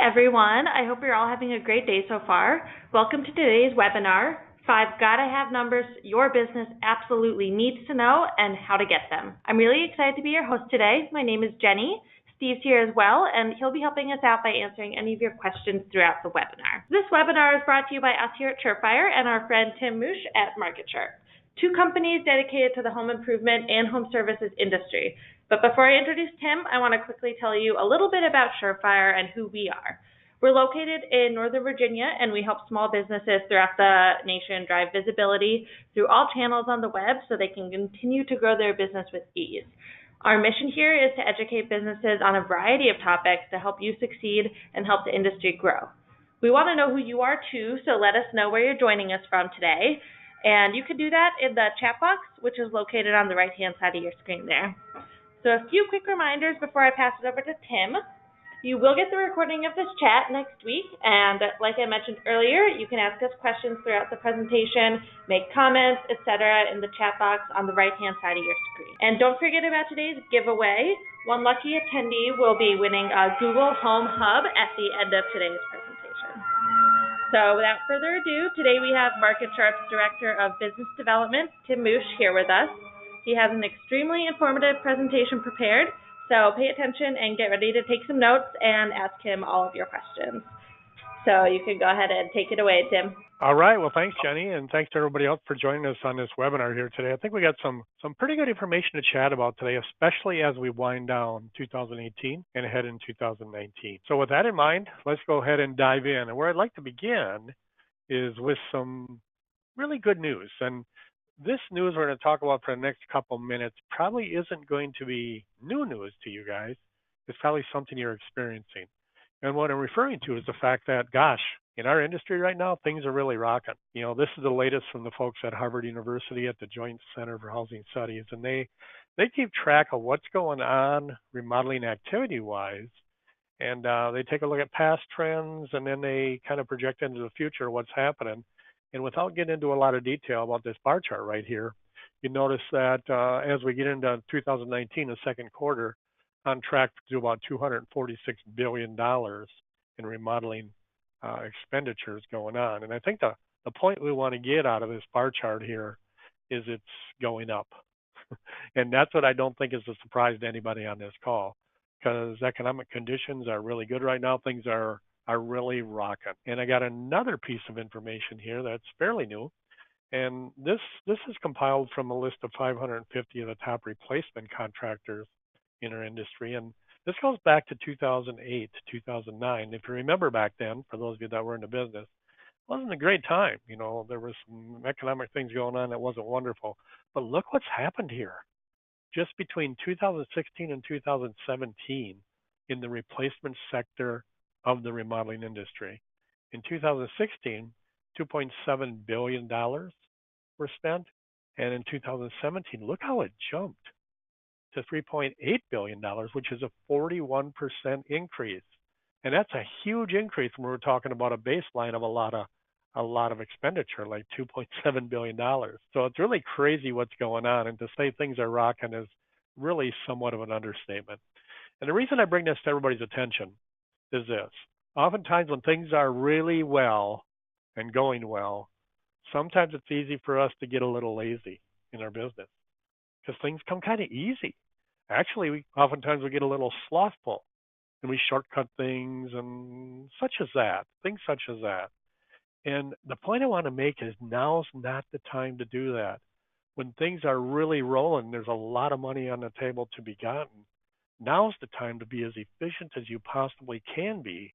everyone. I hope you're all having a great day so far. Welcome to today's webinar, 5 Gotta Have Numbers Your Business Absolutely Needs to Know and How to Get Them. I'm really excited to be your host today. My name is Jenny. Steve's here as well, and he'll be helping us out by answering any of your questions throughout the webinar. This webinar is brought to you by us here at Surefire and our friend Tim Moosh at MarketSharp, two companies dedicated to the home improvement and home services industry. But before I introduce Tim, I want to quickly tell you a little bit about Surefire and who we are. We're located in Northern Virginia, and we help small businesses throughout the nation drive visibility through all channels on the web so they can continue to grow their business with ease. Our mission here is to educate businesses on a variety of topics to help you succeed and help the industry grow. We want to know who you are too, so let us know where you're joining us from today. And you can do that in the chat box, which is located on the right-hand side of your screen there. So a few quick reminders before I pass it over to Tim. You will get the recording of this chat next week, and like I mentioned earlier, you can ask us questions throughout the presentation, make comments, etc. in the chat box on the right-hand side of your screen. And don't forget about today's giveaway. One lucky attendee will be winning a Google Home Hub at the end of today's presentation. So without further ado, today we have MarketSharp's Director of Business Development, Tim Moosh, here with us. He has an extremely informative presentation prepared, so pay attention and get ready to take some notes and ask him all of your questions. So you can go ahead and take it away, Tim. All right. Well, thanks, Jenny, and thanks to everybody else for joining us on this webinar here today. I think we got some pretty good information to chat about today, especially as we wind down 2018 and head in 2019. So with that in mind, let's go ahead and dive in. And where I'd like to begin is with some really good news. And this news we're going to talk about for the next couple minutes probably isn't going to be new news to you guys. It's probably something you're experiencing. And what I'm referring to is the fact that, gosh, in our industry right now, things are really rocking. You know, this is the latest from the folks at Harvard University at the Joint Center for Housing Studies, and they keep track of what's going on remodeling activity-wise, and they take a look at past trends, and then they kind of project into the future what's happening. And without getting into a lot of detail about this bar chart right here, you notice that as we get into 2019, the second quarter, on track to do about $246 billion in remodeling expenditures going on. And I think the point we want to get out of this bar chart here is it's going up. And that's what I don't think is a surprise to anybody on this call, because economic conditions are really good right now. Things are really rocking. And I got another piece of information here that's fairly new. And this is compiled from a list of 550 of the top replacement contractors in our industry. And this goes back to 2008 to 2009. If you remember back then, for those of you that were in the business, it wasn't a great time. You know, there was some economic things going on that wasn't wonderful. But look what's happened here. Just between 2016 and 2017 in the replacement sector of the remodeling industry. In 2016, $2.7 billion were spent. And in 2017, look how it jumped to $3.8 billion, which is a 41% increase. And that's a huge increase when we're talking about a baseline of a lot of expenditure, like $2.7 billion. So it's really crazy what's going on. And to say things are rocking is really somewhat of an understatement. And the reason I bring this to everybody's attention is this. Oftentimes when things are really well and going well, sometimes it's easy for us to get a little lazy in our business because things come kind of easy. Actually, oftentimes we get a little slothful and we shortcut things and such as that, things such as that. And the point I want to make is now's not the time to do that. When things are really rolling, there's a lot of money on the table to be gotten. Now's the time to be as efficient as you possibly can be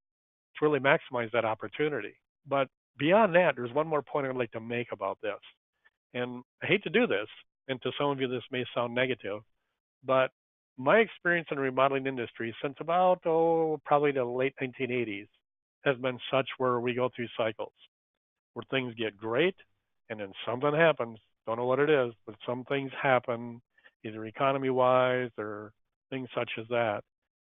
to really maximize that opportunity. But beyond that, there's one more point I'd like to make about this. And I hate to do this, and to some of you this may sound negative, but my experience in the remodeling industry since about, probably the late 1980s has been such where we go through cycles where things get great and then something happens. Don't know what it is, but some things happen either economy-wise or things such as that.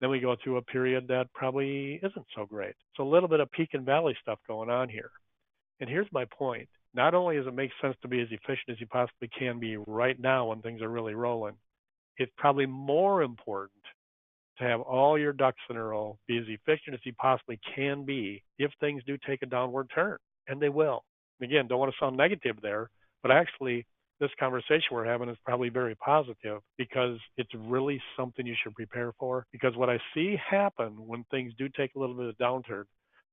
Then we go through a period that probably isn't so great. So a little bit of peak and valley stuff going on here. And here's my point. Not only does it make sense to be as efficient as you possibly can be right now when things are really rolling, it's probably more important to have all your ducks in a row, be as efficient as you possibly can be if things do take a downward turn, and they will. Again, don't want to sound negative there, but actually, this conversation we're having is probably very positive because it's really something you should prepare for. Because what I see happen when things do take a little bit of downturn,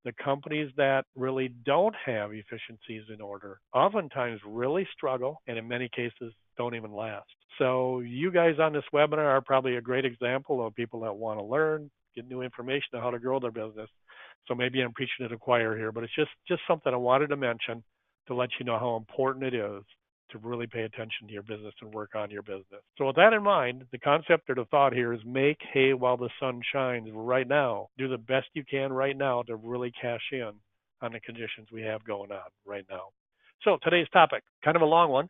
the companies that really don't have efficiencies in order oftentimes really struggle and in many cases don't even last. So you guys on this webinar are probably a great example of people that want to learn, get new information on how to grow their business. So maybe I'm preaching to the choir here, but it's just something I wanted to mention to let you know how important it is to really pay attention to your business and work on your business. So with that in mind, the concept or the thought here is make hay while the sun shines right now. Do the best you can right now to really cash in on the conditions we have going on right now. So today's topic, kind of a long one.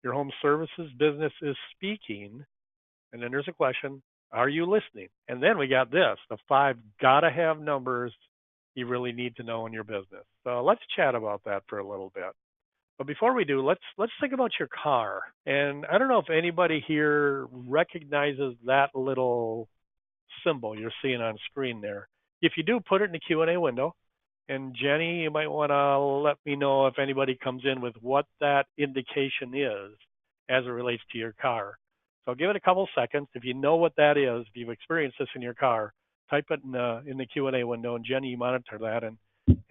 Your home services business is speaking. And then there's a question, are you listening? And then we got this, the 5 gotta have numbers you really need to know in your business. So let's chat about that for a little bit. But before we do, let's think about your car. And I don't know if anybody here recognizes that little symbol you're seeing on screen there. If you do, put it in the Q&A window. And Jenny, you might want to let me know if anybody comes in with what that indication is as it relates to your car. So give it a couple seconds. If you know what that is, if you've experienced this in your car, type it in the Q&A window, and Jenny, you monitor that. And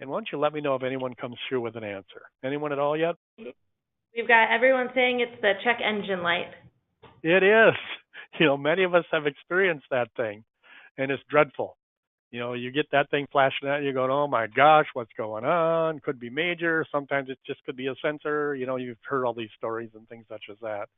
why don't you let me know if anyone comes through with an answer? Anyone at all yet? We've got everyone saying it's the check engine light. It is. Many of us have experienced that thing, and it's dreadful. You get that thing flashing at you, going, oh my gosh, what's going on? Could be major. Sometimes it just could be a sensor. You've heard all these stories and things such as that.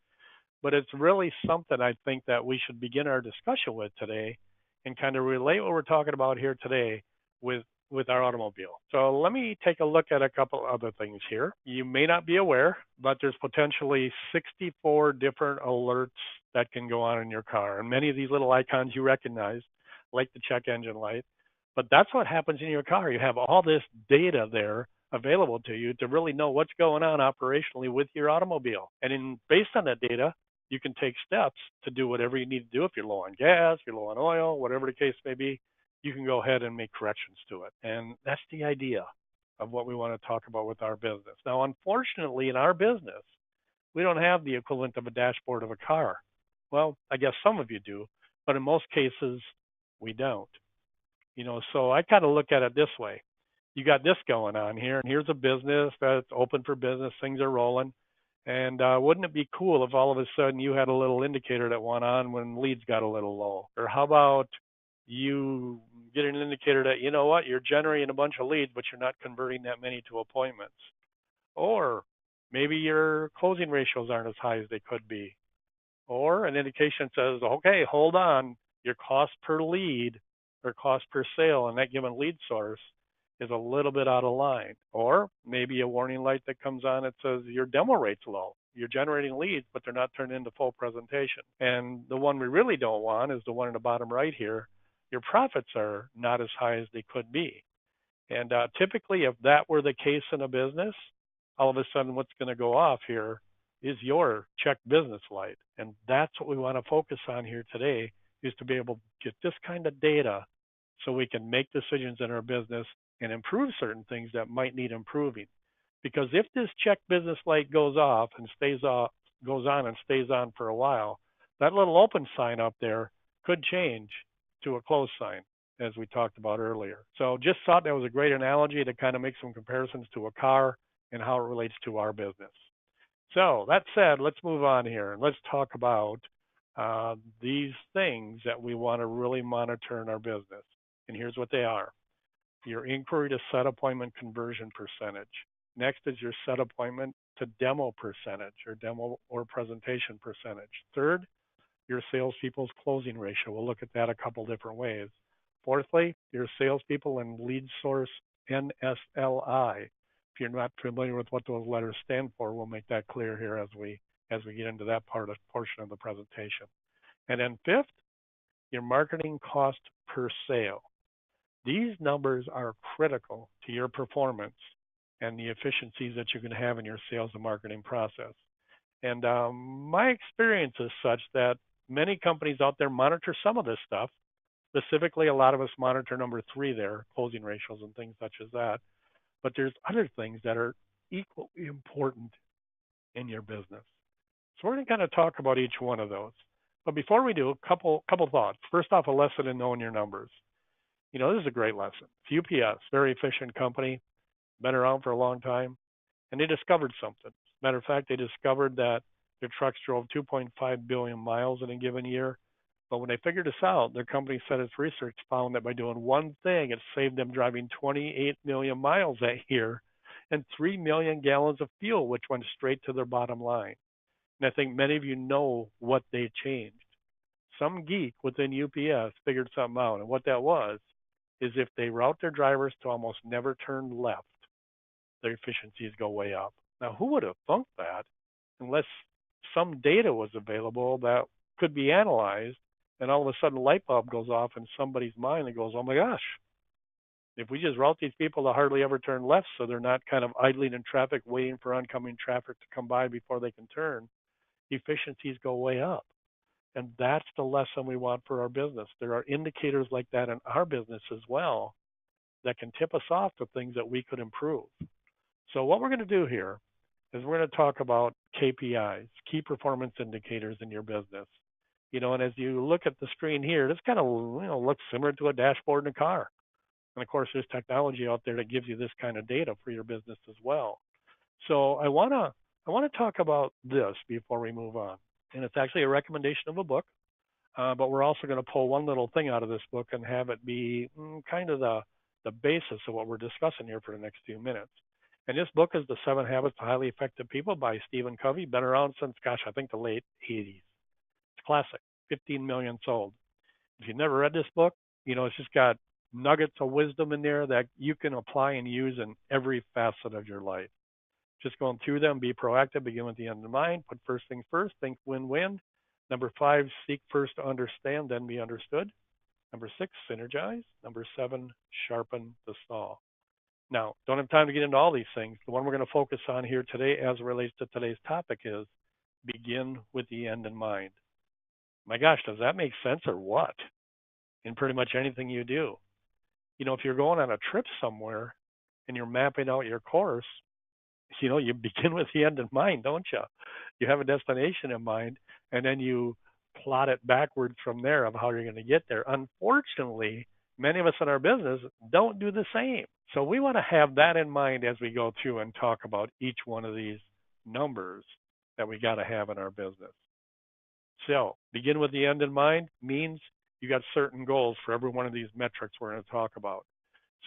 But it's really something I think that we should begin our discussion with today and kind of relate what we're talking about here today with our automobile. So let me take a look at a couple other things here. You may not be aware, but there's potentially 64 different alerts that can go on in your car. And many of these little icons you recognize, like the check engine light. But that's what happens in your car. You have all this data there available to you to really know what's going on operationally with your automobile. And based on that data, you can take steps to do whatever you need to do. If you're low on gas, you're low on oil, whatever the case may be, you can go ahead and make corrections to it. And that's the idea of what we want to talk about with our business. Now, unfortunately, in our business, we don't have the equivalent of a dashboard of a car. Well, I guess some of you do, but in most cases, we don't. So I kind of look at it this way. You got this going on here, and here's a business that's open for business. Things are rolling. And wouldn't it be cool if all of a sudden you had a little indicator that went on when leads got a little low? Or how about you get an indicator that, you're generating a bunch of leads, but you're not converting that many to appointments. Or maybe your closing ratios aren't as high as they could be. Or an indication says, okay, hold on, your cost per lead or cost per sale in that given lead source is a little bit out of line. Or maybe a warning light that comes on that says your demo rate's low. You're generating leads, but they're not turned into full presentation. And the one we really don't want is the one in the bottom right here. Your profits are not as high as they could be. And typically, if that were the case in a business, all of a sudden what's going to go off here is your check business light. And that's what we want to focus on here today, is to be able to get this kind of data so we can make decisions in our business and improve certain things that might need improving. Because if this check business light goes off and goes on and stays on for a while, that little open sign up there could change to a close sign, as we talked about earlier. So just thought that was a great analogy to kind of make some comparisons to a car and how it relates to our business. So that said, let's move on here and let's talk about these things that we want to really monitor in our business. And here's what they are. Your inquiry to set appointment conversion percentage. Next is your set appointment to demo percentage or demo or presentation percentage. Third, your salespeople's closing ratio. We'll look at that a couple different ways. Fourthly, your salespeople and lead source NSLI. If you're not familiar with what those letters stand for, we'll make that clear here as we get into that portion of the presentation. And then fifth, your marketing cost per sale. These numbers are critical to your performance and the efficiencies that you're going to have in your sales and marketing process. And my experience is such that many companies out there monitor some of this stuff, Specifically, a lot of us monitor number three there, closing ratios and things such as that. But there's other things that are equally important in your business. So we're going to kind of talk about each one of those. But before we do, a couple thoughts. First off, a lesson in knowing your numbers. This is a great lesson. It's UPS, very efficient company, been around for a long time, and they discovered something. Matter of fact, they discovered that their trucks drove 2.5 billion miles in a given year. But when they figured this out, their company said its research found that by doing one thing, it saved them driving 28 million miles that year and 3 million gallons of fuel, which went straight to their bottom line. And I think many of you know what they changed. Some geek within UPS figured something out, and what that was is if they route their drivers to almost never turn left, their efficiencies go way up. Now, who would have thunk that unless some data was available that could be analyzed, and all of a sudden a light bulb goes off in somebody's mind and goes, oh my gosh, if we just route these people to hardly ever turn left so they're not kind of idling in traffic waiting for oncoming traffic to come by before they can turn, efficiencies go way up. And that's the lesson we want for our business. There are indicators like that in our business as well that can tip us off to things that we could improve. So what we're going to do here is we're going to talk about KPIs, key performance indicators in your business. And as you look at the screen here, this kind of looks similar to a dashboard in a car. And of course, there's technology out there that gives you this kind of data for your business as well. So I want to talk about this before we move on. And it's actually a recommendation of a book, but we're also going to pull one little thing out of this book and have it be kind of the basis of what we're discussing here for the next few minutes. And this book is The 7 Habits of Highly Effective People by Stephen Covey. Been around since, I think the late 80s. It's classic, 15 million sold. If you've never read this book, it's just got nuggets of wisdom in there that you can apply and use in every facet of your life. Just going through them, be proactive, begin with the end in mind, put first things first, think win-win. Number 5, seek first to understand, then be understood. Number 6, synergize. Number 7, sharpen the saw. Now, don't have time to get into all these things. The one we're going to focus on here today as it relates to today's topic is begin with the end in mind. My gosh, does that make sense or what? In pretty much anything you do. If you're going on a trip somewhere and you're mapping out your course, you begin with the end in mind, don't you? You have a destination in mind, and then you plot it backwards from there of how you're going to get there. Unfortunately, many of us in our business don't do the same. So we want to have that in mind as we go through and talk about each one of these numbers that we got to have in our business. So begin with the end in mind means you got certain goals for every one of these metrics we're going to talk about.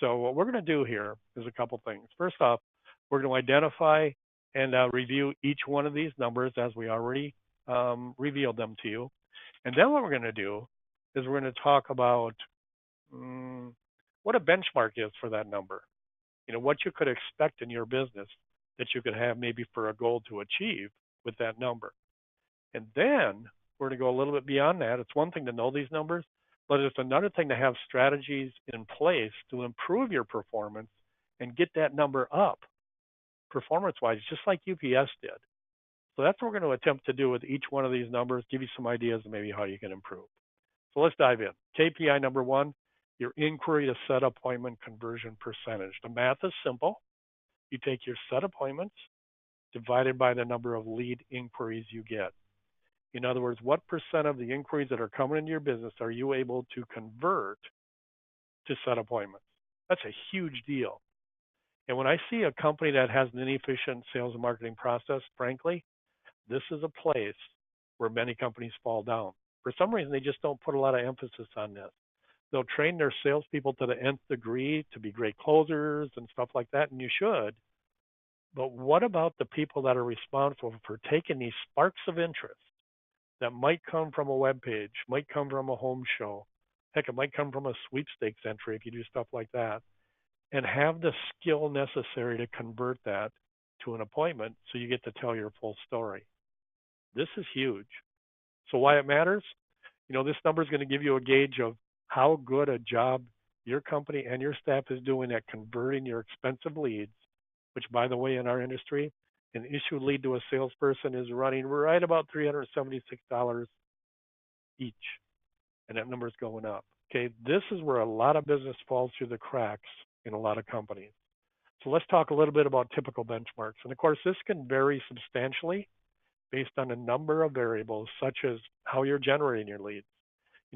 So what we're going to do here is a couple things. First off, we're going to identify and review each one of these numbers as we already revealed them to you. And then what we're going to do is we're going to talk about what a benchmark is for that number. What you could expect in your business that you could have maybe for a goal to achieve with that number. And then we're going to go a little bit beyond that. It's one thing to know these numbers, but it's another thing to have strategies in place to improve your performance and get that number up performance-wise, just like UPS did. So that's what we're going to attempt to do with each one of these numbers, give you some ideas of maybe how you can improve. So let's dive in. KPI number 1, your inquiry to set appointment conversion percentage. The math is simple. You take your set appointments divided by the number of lead inquiries you get. In other words, what percent of the inquiries that are coming into your business are you able to convert to set appointments? That's a huge deal. And when I see a company that has an inefficient sales and marketing process, frankly, this is a place where many companies fall down. For some reason, they just don't put a lot of emphasis on this. They'll train their salespeople to the nth degree to be great closers and stuff like that, and you should. But what about the people that are responsible for taking these sparks of interest that might come from a web page, might come from a home show, heck, it might come from a sweepstakes entry if you do stuff like that, and have the skill necessary to convert that to an appointment so you get to tell your full story. This is huge. So why it matters? This number is going to give you a gauge of how good a job your company and your staff is doing at converting your expensive leads, which, by the way, in our industry, an issued lead to a salesperson is running right about $376 each, and that number is going up. Okay, this is where a lot of business falls through the cracks in a lot of companies. So let's talk a little bit about typical benchmarks. And of course, this can vary substantially based on a number of variables, such as how you're generating your leads.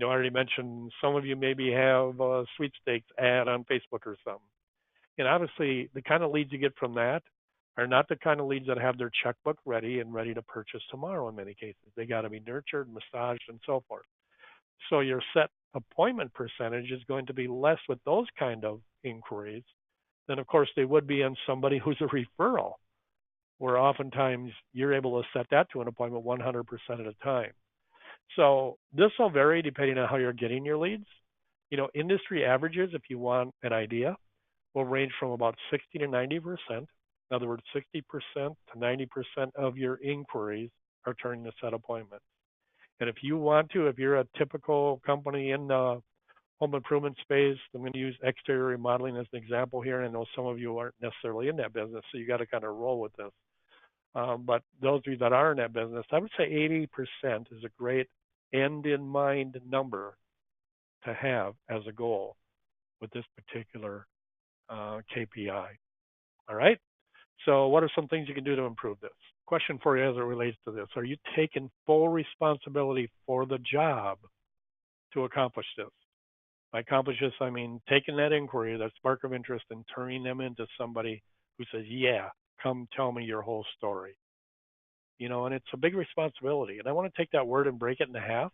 I already mentioned some of you maybe have a sweepstakes ad on Facebook or something. And obviously, the kind of leads you get from that are not the kind of leads that have their checkbook ready and ready to purchase tomorrow in many cases. They got to be nurtured, massaged, and so forth. So your set appointment percentage is going to be less with those kind of inquiries than, of course, they would be on somebody who's a referral, where oftentimes you're able to set that to an appointment 100% of the time. So this will vary depending on how you're getting your leads. Industry averages, if you want an idea, will range from about 60 to 90%. In other words, 60% to 90% of your inquiries are turning to set appointments. And if you're a typical company in the home improvement space, I'm going to use exterior remodeling as an example here. And I know some of you aren't necessarily in that business, so you got to kind of roll with this. But those of you that are in that business, I would say 80% is a great end in mind number to have as a goal with this particular KPI. All right. So what are some things you can do to improve this? Question for you as it relates to this. Are you taking full responsibility for the job to accomplish this? By accomplish this, I mean taking that inquiry, that spark of interest, and turning them into somebody who says, yeah, come tell me your whole story. And it's a big responsibility. And I want to take that word and break it in half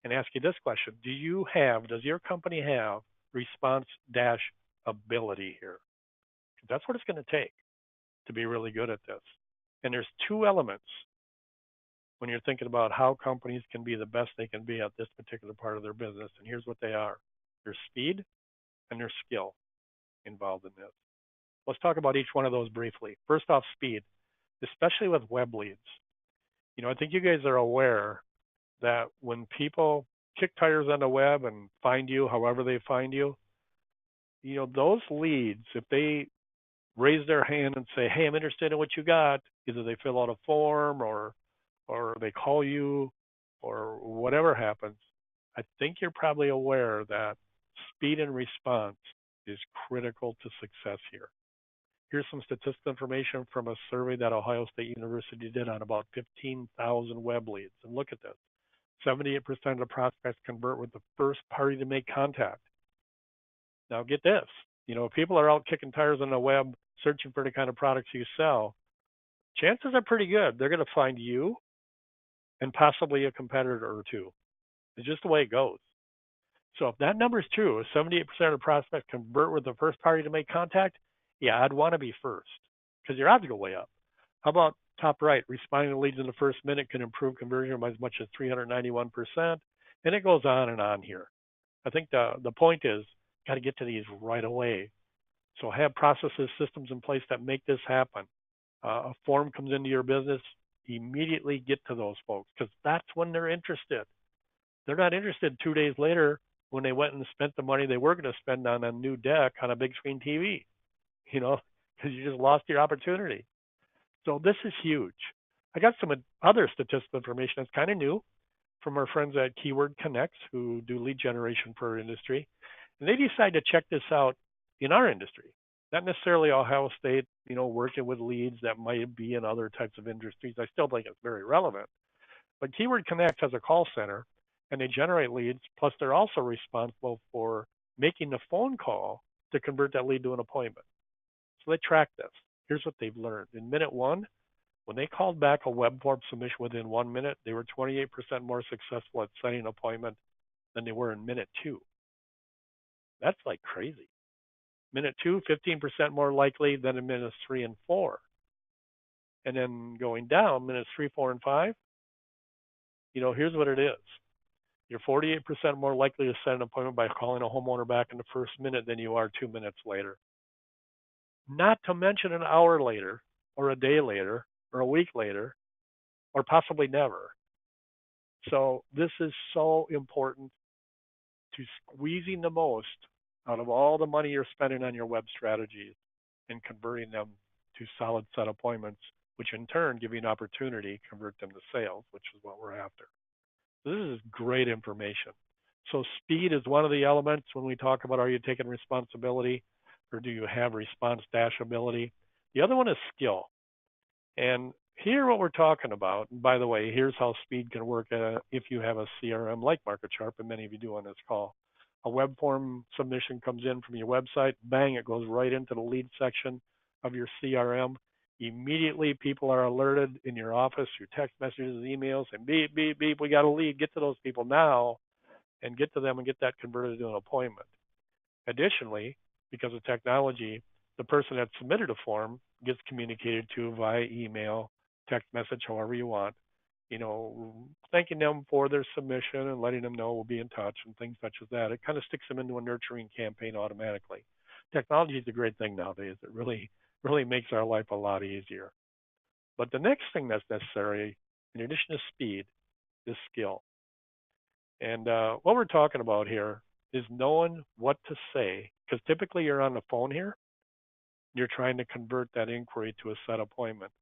and ask you this question. Does your company have response dash ability here? That's what it's going to take to be really good at this. And there's two elements when you're thinking about how companies can be the best they can be at this particular part of their business. And here's what they are. There's speed and there's skill involved in this. Let's talk about each one of those briefly. First off, speed, especially with web leads. I think you guys are aware that when people kick tires on the web and find you however they find you, those leads, if they raise their hand and say, hey, I'm interested in what you got, either they fill out a form or they call you or whatever happens, I think you're probably aware that speed and response is critical to success here. Here's some statistical information from a survey that Ohio State University did on about 15,000 web leads. And look at this. 78% of the prospects convert with the first party to make contact. Now get this. If people are out kicking tires on the web searching for the kind of products you sell, chances are pretty good they're going to find you and possibly a competitor or two. It's just the way it goes. So if that number is true, if 78% of the prospects convert with the first party to make contact, yeah, I'd want to be first because your odds go way up. How about top right? Responding to leads in the first minute can improve conversion by as much as 391%. And it goes on and on here. I think the point is got to get to these right away. So have processes, systems in place that make this happen. A form comes into your business, immediately get to those folks because that's when they're interested. They're not interested 2 days later when they went and spent the money they were going to spend on a new deck on a big screen TV, because you just lost your opportunity. So this is huge. I got some other statistical information that's kind of new from our friends at Keyword Connects who do lead generation for our industry. And they decided to check this out in our industry. Not necessarily Ohio State, working with leads that might be in other types of industries. I still think it's very relevant. But Keyword Connect has a call center and they generate leads, plus they're also responsible for making the phone call to convert that lead to an appointment. So they track this. Here's what they've learned. In minute one, when they called back a web form submission within 1 minute, they were 28% more successful at setting an appointment than they were in minute two. That's like crazy. Minute two, 15% more likely than in minutes 3 and 4. And then going down, minutes 3, 4, and 5, here's what it is. You're 48% more likely to set an appointment by calling a homeowner back in the first minute than you are 2 minutes later. Not to mention an hour later, or a day later, or a week later, or possibly never. So this is so important to squeezing the most out of all the money you're spending on your web strategies and converting them to solid set appointments, which in turn give you an opportunity to convert them to sales, which is what we're after. So this is great information. So speed is one of the elements when we talk about, are you taking responsibility or do you have response dash ability? The other one is skill. And here what we're talking about, and by the way, here's how speed can work if you have a CRM like MarketSharp, and many of you do on this call. A web form submission comes in from your website, bang, it goes right into the lead section of your CRM. Immediately, people are alerted in your office through text messages, emails, and beep, beep, beep, we got a lead. Get to those people now and get to them and get that converted to an appointment. Additionally, because of technology, the person that submitted a form gets communicated to via email, text message, however you want, thanking them for their submission and letting them know we'll be in touch and things such as that. It kind of sticks them into a nurturing campaign automatically. Technology is a great thing nowadays. It really makes our life a lot easier. But the next thing that's necessary, in addition to speed, is skill. And what we're talking about here is knowing what to say, because typically you're on the phone here, you're trying to convert that inquiry to a set appointment.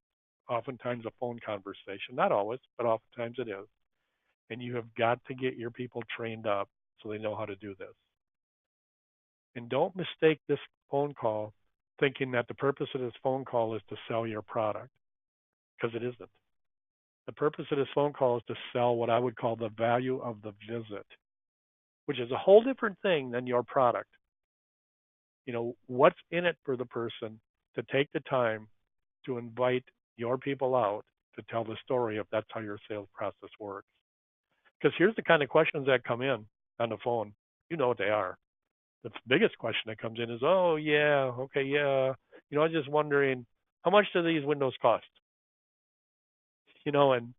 Oftentimes a phone conversation, not always, but oftentimes it is. And you have got to get your people trained up so they know how to do this. And don't mistake this phone call thinking that the purpose of this phone call is to sell your product, because it isn't. The purpose of this phone call is to sell what I would call the value of the visit, which is a whole different thing than your product. What's in it for the person to take the time to invite your people out to tell the story if that's how your sales process works. Because here's the kind of questions that come in on the phone. You know what they are. The biggest question that comes in is, oh, yeah, okay, yeah. I was just wondering, how much do these windows cost? And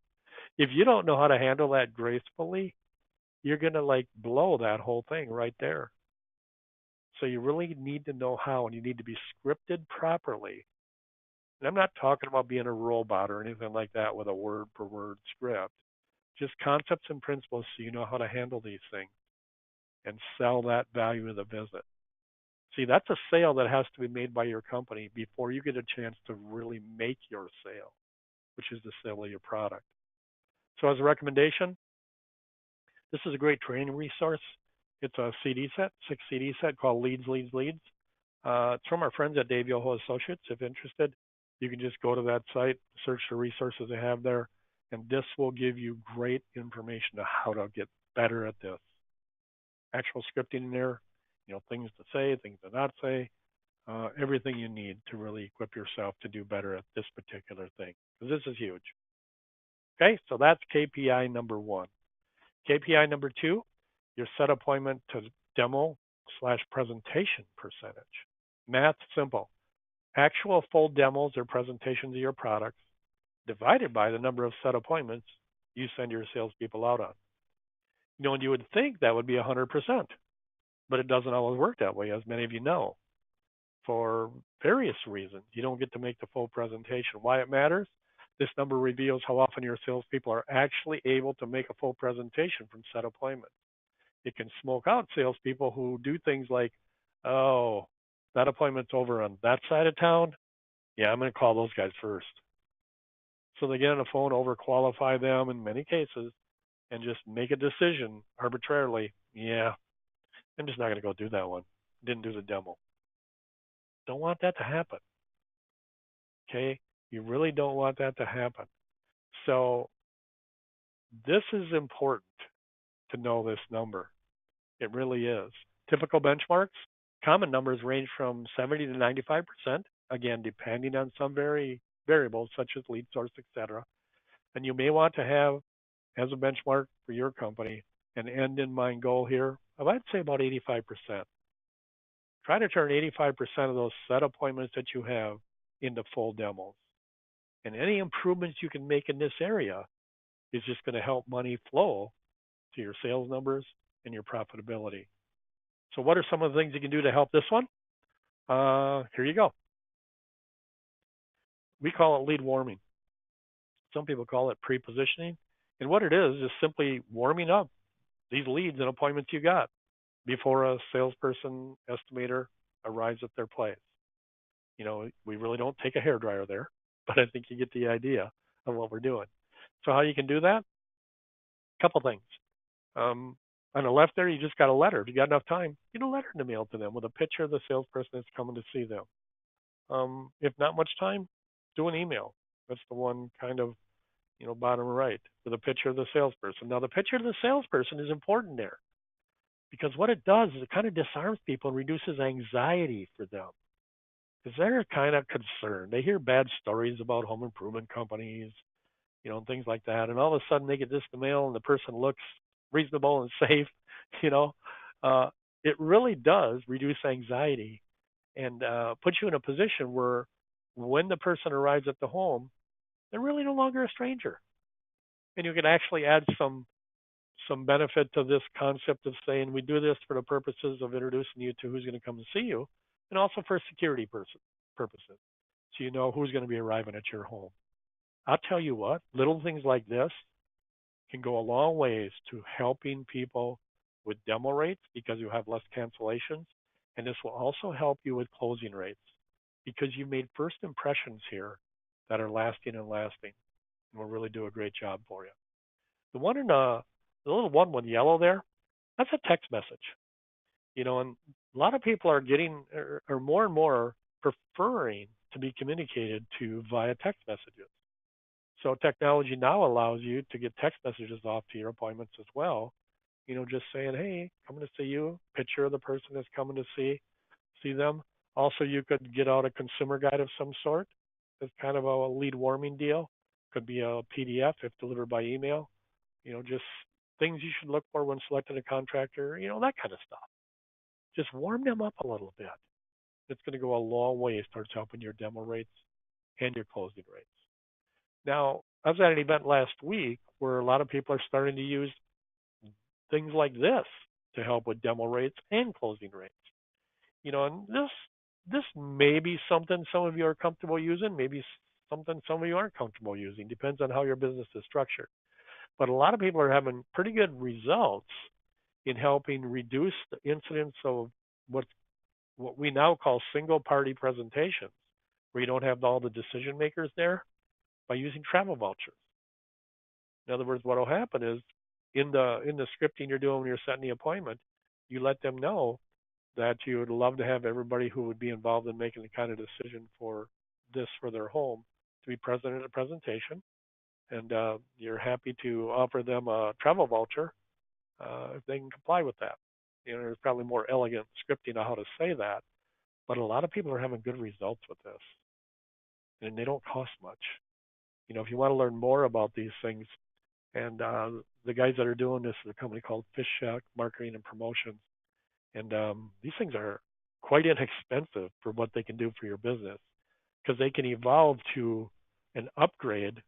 if you don't know how to handle that gracefully, you're going to blow that whole thing right there. So you really need to know how, and you need to be scripted properly. And I'm not talking about being a robot or anything like that with a word per word script. Just concepts and principles so you know how to handle these things and sell that value of the visit. See, that's a sale that has to be made by your company before you get a chance to really make your sale, which is the sale of your product. So as a recommendation, this is a great training resource. It's a CD set, 6 CD set called Leads, Leads, Leads. It's from our friends at Dave Yoho Associates. If interested, you can just go to that site, search the resources they have there, and this will give you great information on how to get better at this. Actual scripting in there, things to say, things to not say, everything you need to really equip yourself to do better at this particular thing, because this is huge. Okay, so that's KPI number 1. KPI number 2, your set appointment to demo/presentation percentage. Math simple. Actual full demos or presentations of your products divided by the number of set appointments you send your salespeople out on. And you would think that would be 100%, but it doesn't always work that way, as many of you know. For various reasons, you don't get to make the full presentation. Why it matters? This number reveals how often your salespeople are actually able to make a full presentation from set appointments. It can smoke out salespeople who do things like, oh, that appointment's over on that side of town. Yeah, I'm going to call those guys first. So they get on the phone, overqualify them in many cases, and just make a decision arbitrarily. Yeah, I'm just not going to go do that one. Didn't do the demo. Don't want that to happen. Okay? You really don't want that to happen. So this is important to know this number. It really is. Typical benchmarks, common numbers range from 70 to 95%, again, depending on some variables such as lead source, etc. And you may want to have, as a benchmark for your company, an end in mind goal here of, I'd say, about 85%. Try to turn 85% of those set appointments that you have into full demos. And any improvements you can make in this area is just going to help money flow to your sales numbers and your profitability. So what are some of the things you can do to help this one? Here you go. We call it lead warming. Some people call it pre-positioning. And what it is simply warming up these leads and appointments you got before a salesperson, estimator arrives at their place. We really don't take a hairdryer there, but I think you get the idea of what we're doing. So how you can do that? A couple things. On the left there, you just got a letter. If you got enough time, get a letter in the mail to them with a picture of the salesperson that's coming to see them. If not much time, do an email. That's the one kind of, bottom right with a picture of the salesperson. Now, the picture of the salesperson is important there because what it does is it kind of disarms people and reduces anxiety for them because they're kind of concerned. They hear bad stories about home improvement companies, and things like that. And all of a sudden they get this in the mail and the person looks reasonable and safe, you know. Uh, it really does reduce anxiety and put you in a position where when the person arrives at the home, they're really no longer a stranger. And you can actually add some benefit to this concept of saying we do this for the purposes of introducing you to who's going to come and see you, and also for security purposes, so you know who's going to be arriving at your home. I'll tell you what, little things like this can go a long ways to helping people with demo rates because you have less cancellations. And this will also help you with closing rates because you made first impressions here that are lasting and lasting and will really do a great job for you. The one in the little one with yellow there, that's a text message. And a lot of people are getting or more and more preferring to be communicated to via text messages. So technology now allows you to get text messages off to your appointments as well. Just saying, hey, coming to see you, picture of the person that's coming to see them. Also, you could get out a consumer guide of some sort. It's kind of a lead warming deal. Could be a PDF if delivered by email. Just things you should look for when selecting a contractor. That kind of stuff. Just warm them up a little bit. It's going to go a long way as far as helping your demo rates and your closing rates. Now, I was at an event last week where a lot of people are starting to use things like this to help with demo rates and closing rates. And this may be something some of you are comfortable using, maybe something some of you aren't comfortable using. Depends on how your business is structured. But a lot of people are having pretty good results in helping reduce the incidence of what we now call single party presentations, where you don't have all the decision makers there, by using travel vouchers. In other words, what will happen is in the scripting you're doing when you're setting the appointment, you let them know that you would love to have everybody who would be involved in making the kind of decision for this for their home to be present at a presentation, and you're happy to offer them a travel voucher if they can comply with that. There's probably more elegant scripting on how to say that, but a lot of people are having good results with this, and they don't cost much. If you want to learn more about these things, and the guys that are doing this is a company called Fish Shack Marketing and Promotions, and these things are quite inexpensive for what they can do for your business because they can evolve to an upgrade.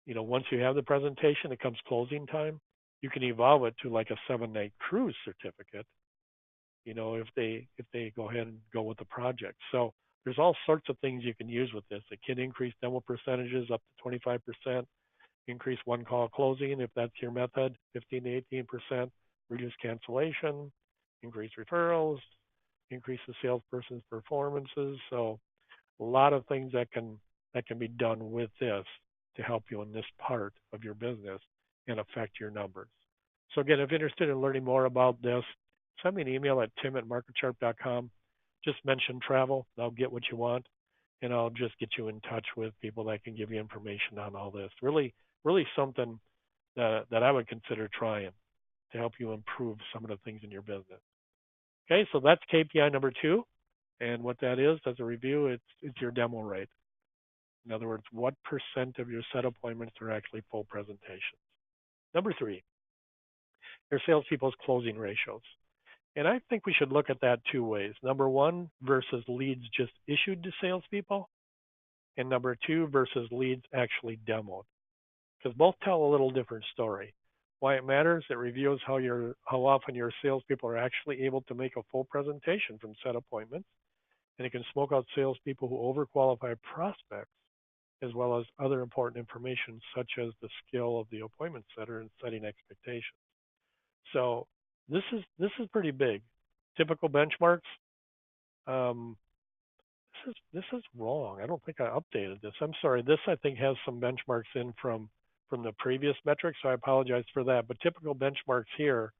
Once you have the presentation, it comes closing time. You can evolve it to like a 7-night cruise certificate. If they go ahead and go with the project. So there's all sorts of things you can use with this. It can increase demo percentages up to 25%, increase one call closing if that's your method, 15 to 18%, reduce cancellation, increase referrals, increase the salesperson's performances. So a lot of things that can be done with this to help you in this part of your business and affect your numbers. So again, if you're interested in learning more about this, send me an email at tim@marketsharp.com. Just mention travel. I'll get what you want, and I'll just get you in touch with people that can give you information on all this. Really, really something that I would consider trying to help you improve some of the things in your business. Okay, so that's KPI number 2. And what that is, as a review, it's your demo rate. In other words, what % of your set appointments are actually full presentations. Number 3, your salespeople's closing ratios. And I think we should look at that 2 ways. Number 1, versus leads just issued to salespeople. And number 2, versus leads actually demoed. Because both tell a little different story. Why it matters, it reveals how often your salespeople are actually able to make a full presentation from set appointments. And it can smoke out salespeople who overqualify prospects, as well as other important information such as the skill of the appointment setter in setting expectations. So this is pretty big. Typical benchmarks. This is wrong. I don't think I updated this. I'm sorry. This I think has some benchmarks in from the previous metrics, so I apologize for that. But typical benchmarks here,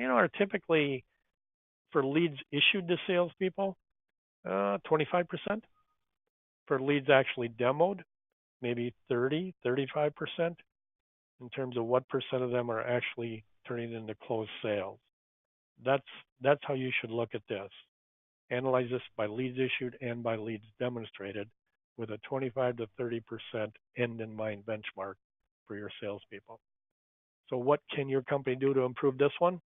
are typically for leads issued to salespeople, 25%. For leads actually demoed, maybe 30, 35% in terms of what percent of them are actually turning into closed sales. That's how you should look at this. Analyze this by leads issued and by leads demonstrated with a 25 to 30% end in mind benchmark for your salespeople. So what can your company do to improve this one?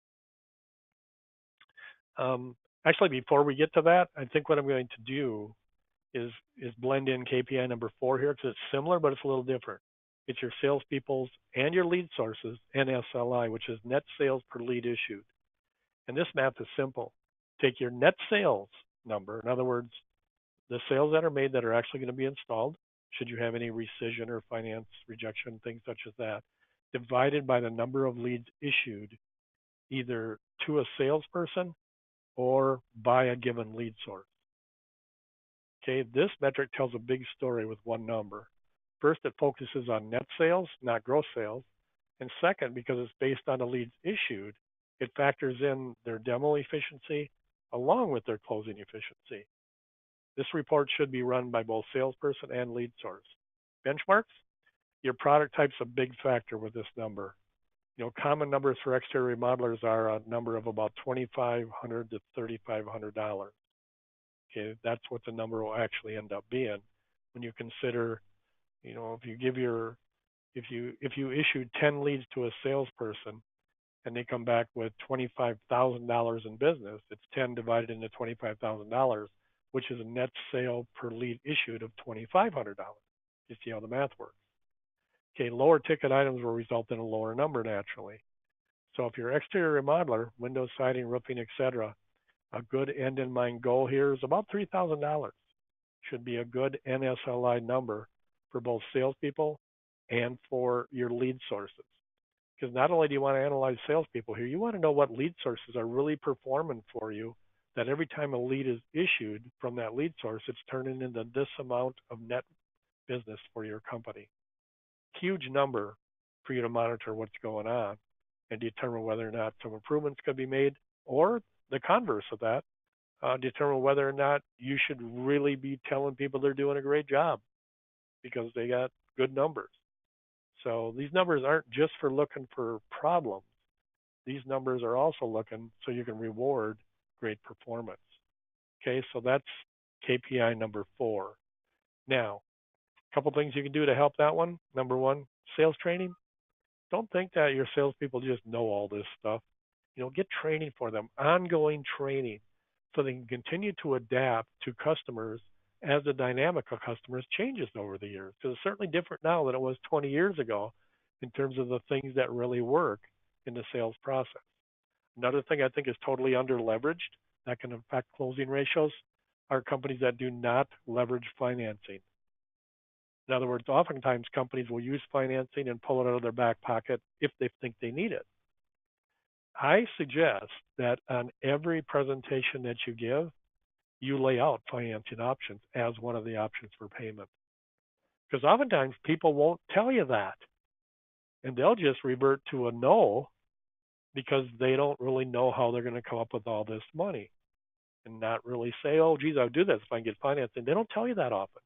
Actually, before we get to that, I think what I'm going to do is blend in KPI number 4 here because it's similar, but it's a little different. It's your salespeople's and your lead sources, NSLI, which is net sales per lead issued. And this math is simple. Take your net sales number, in other words, the sales that are made that are actually going to be installed, should you have any rescission or finance rejection, things such as that, divided by the number of leads issued either to a salesperson or by a given lead source. Okay, this metric tells a big story with one number. First, it focuses on net sales, not gross sales. And second, because it's based on the leads issued, it factors in their demo efficiency along with their closing efficiency. This report should be run by both salesperson and lead source. Benchmarks, your product type's a big factor with this number. Common numbers for exterior remodelers are a number of about $2,500 to $3,500. Okay, that's what the number will actually end up being when you consider, if you issue 10 leads to a salesperson and they come back with $25,000 in business, it's 10 divided into $25,000, which is a net sale per lead issued of $2,500. You see how the math works. Okay, lower ticket items will result in a lower number naturally. So if you're exterior remodeler, windows, siding, roofing, etc., a good end in mind goal here is about $3,000. Should be a good NSLI number for both salespeople and for your lead sources. Because not only do you want to analyze salespeople here, you want to know what lead sources are really performing for you, that every time a lead is issued from that lead source, it's turning into this amount of net business for your company. Huge number for you to monitor what's going on and determine whether or not some improvements could be made, or the converse of that, determine whether or not you should really be telling people they're doing a great job because they got good numbers. So these numbers aren't just for looking for problems. These numbers are also looking so you can reward great performance. Okay, so that's KPI number 4. Now, a couple things you can do to help that one. Number 1, sales training. Don't think that your salespeople just know all this stuff. Get training for them, ongoing training, so they can continue to adapt to customers as the dynamic of customers changes over the years. Because it's certainly different now than it was 20 years ago in terms of the things that really work in the sales process. Another thing I think is totally under-leveraged that can affect closing ratios are companies that do not leverage financing. In other words, oftentimes companies will use financing and pull it out of their back pocket if they think they need it. I suggest that on every presentation that you give, you lay out financing options as one of the options for payment. Because oftentimes people won't tell you that. And they'll just revert to a no because they don't really know how they're going to come up with all this money. And not really say, oh, geez, I'll do this if I can get financing. They don't tell you that often.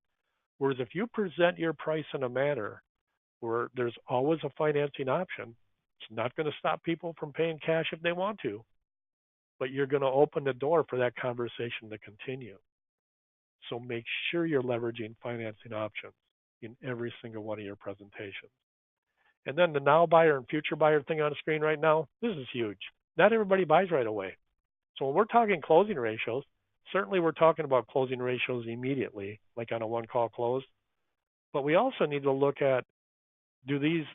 Whereas if you present your price in a manner where there's always a financing option, it's not going to stop people from paying cash if they want to, but you're going to open the door for that conversation to continue. So make sure you're leveraging financing options in every single one of your presentations. And then the now buyer and future buyer thing on the screen right now, this is huge. Not everybody buys right away. So when we're talking closing ratios, certainly we're talking about closing ratios immediately, like on a one-call close. But we also need to look at, do these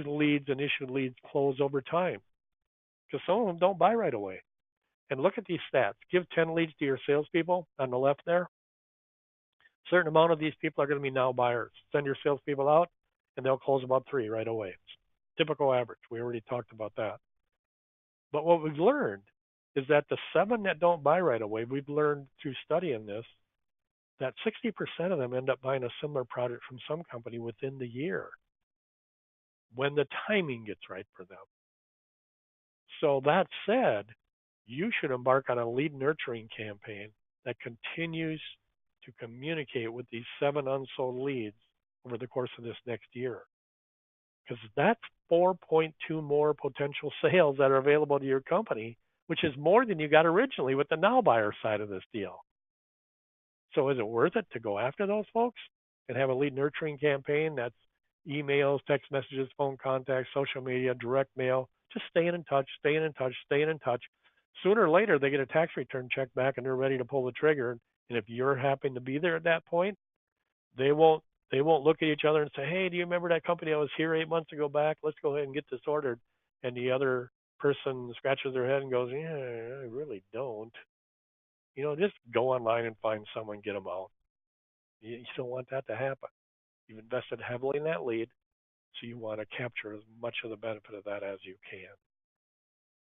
leads and issued leads close over time? Because some of them don't buy right away. And look at these stats. Give 10 leads to your salespeople on the left there. A certain amount of these people are going to be now buyers. Send your salespeople out, and they'll close about 3 right away. It's typical average. We already talked about that. But what we've learned is that the 7 that don't buy right away, we've learned through studying this, that 60% of them end up buying a similar product from some company within the year when the timing gets right for them. So that said, you should embark on a lead nurturing campaign that continues to communicate with these 7 unsold leads over the course of this next year. Because that's 4.2 more potential sales that are available to your company, which is more than you got originally with the now buyer side of this deal. So is it worth it to go after those folks and have a lead nurturing campaign that's emails, text messages, phone contacts, social media, direct mail, just staying in touch, staying in touch, staying in touch. Sooner or later, they get a tax return check back and they're ready to pull the trigger. And if you're happen to be there at that point, they won't look at each other and say, "Hey, do you remember that company I was here 8 months ago back? Let's go ahead and get this ordered." And the other person scratches their head and goes, "Yeah, I really don't." Just go online and find someone, get them out. You don't want that to happen. You've invested heavily in that lead, so you want to capture as much of the benefit of that as you can.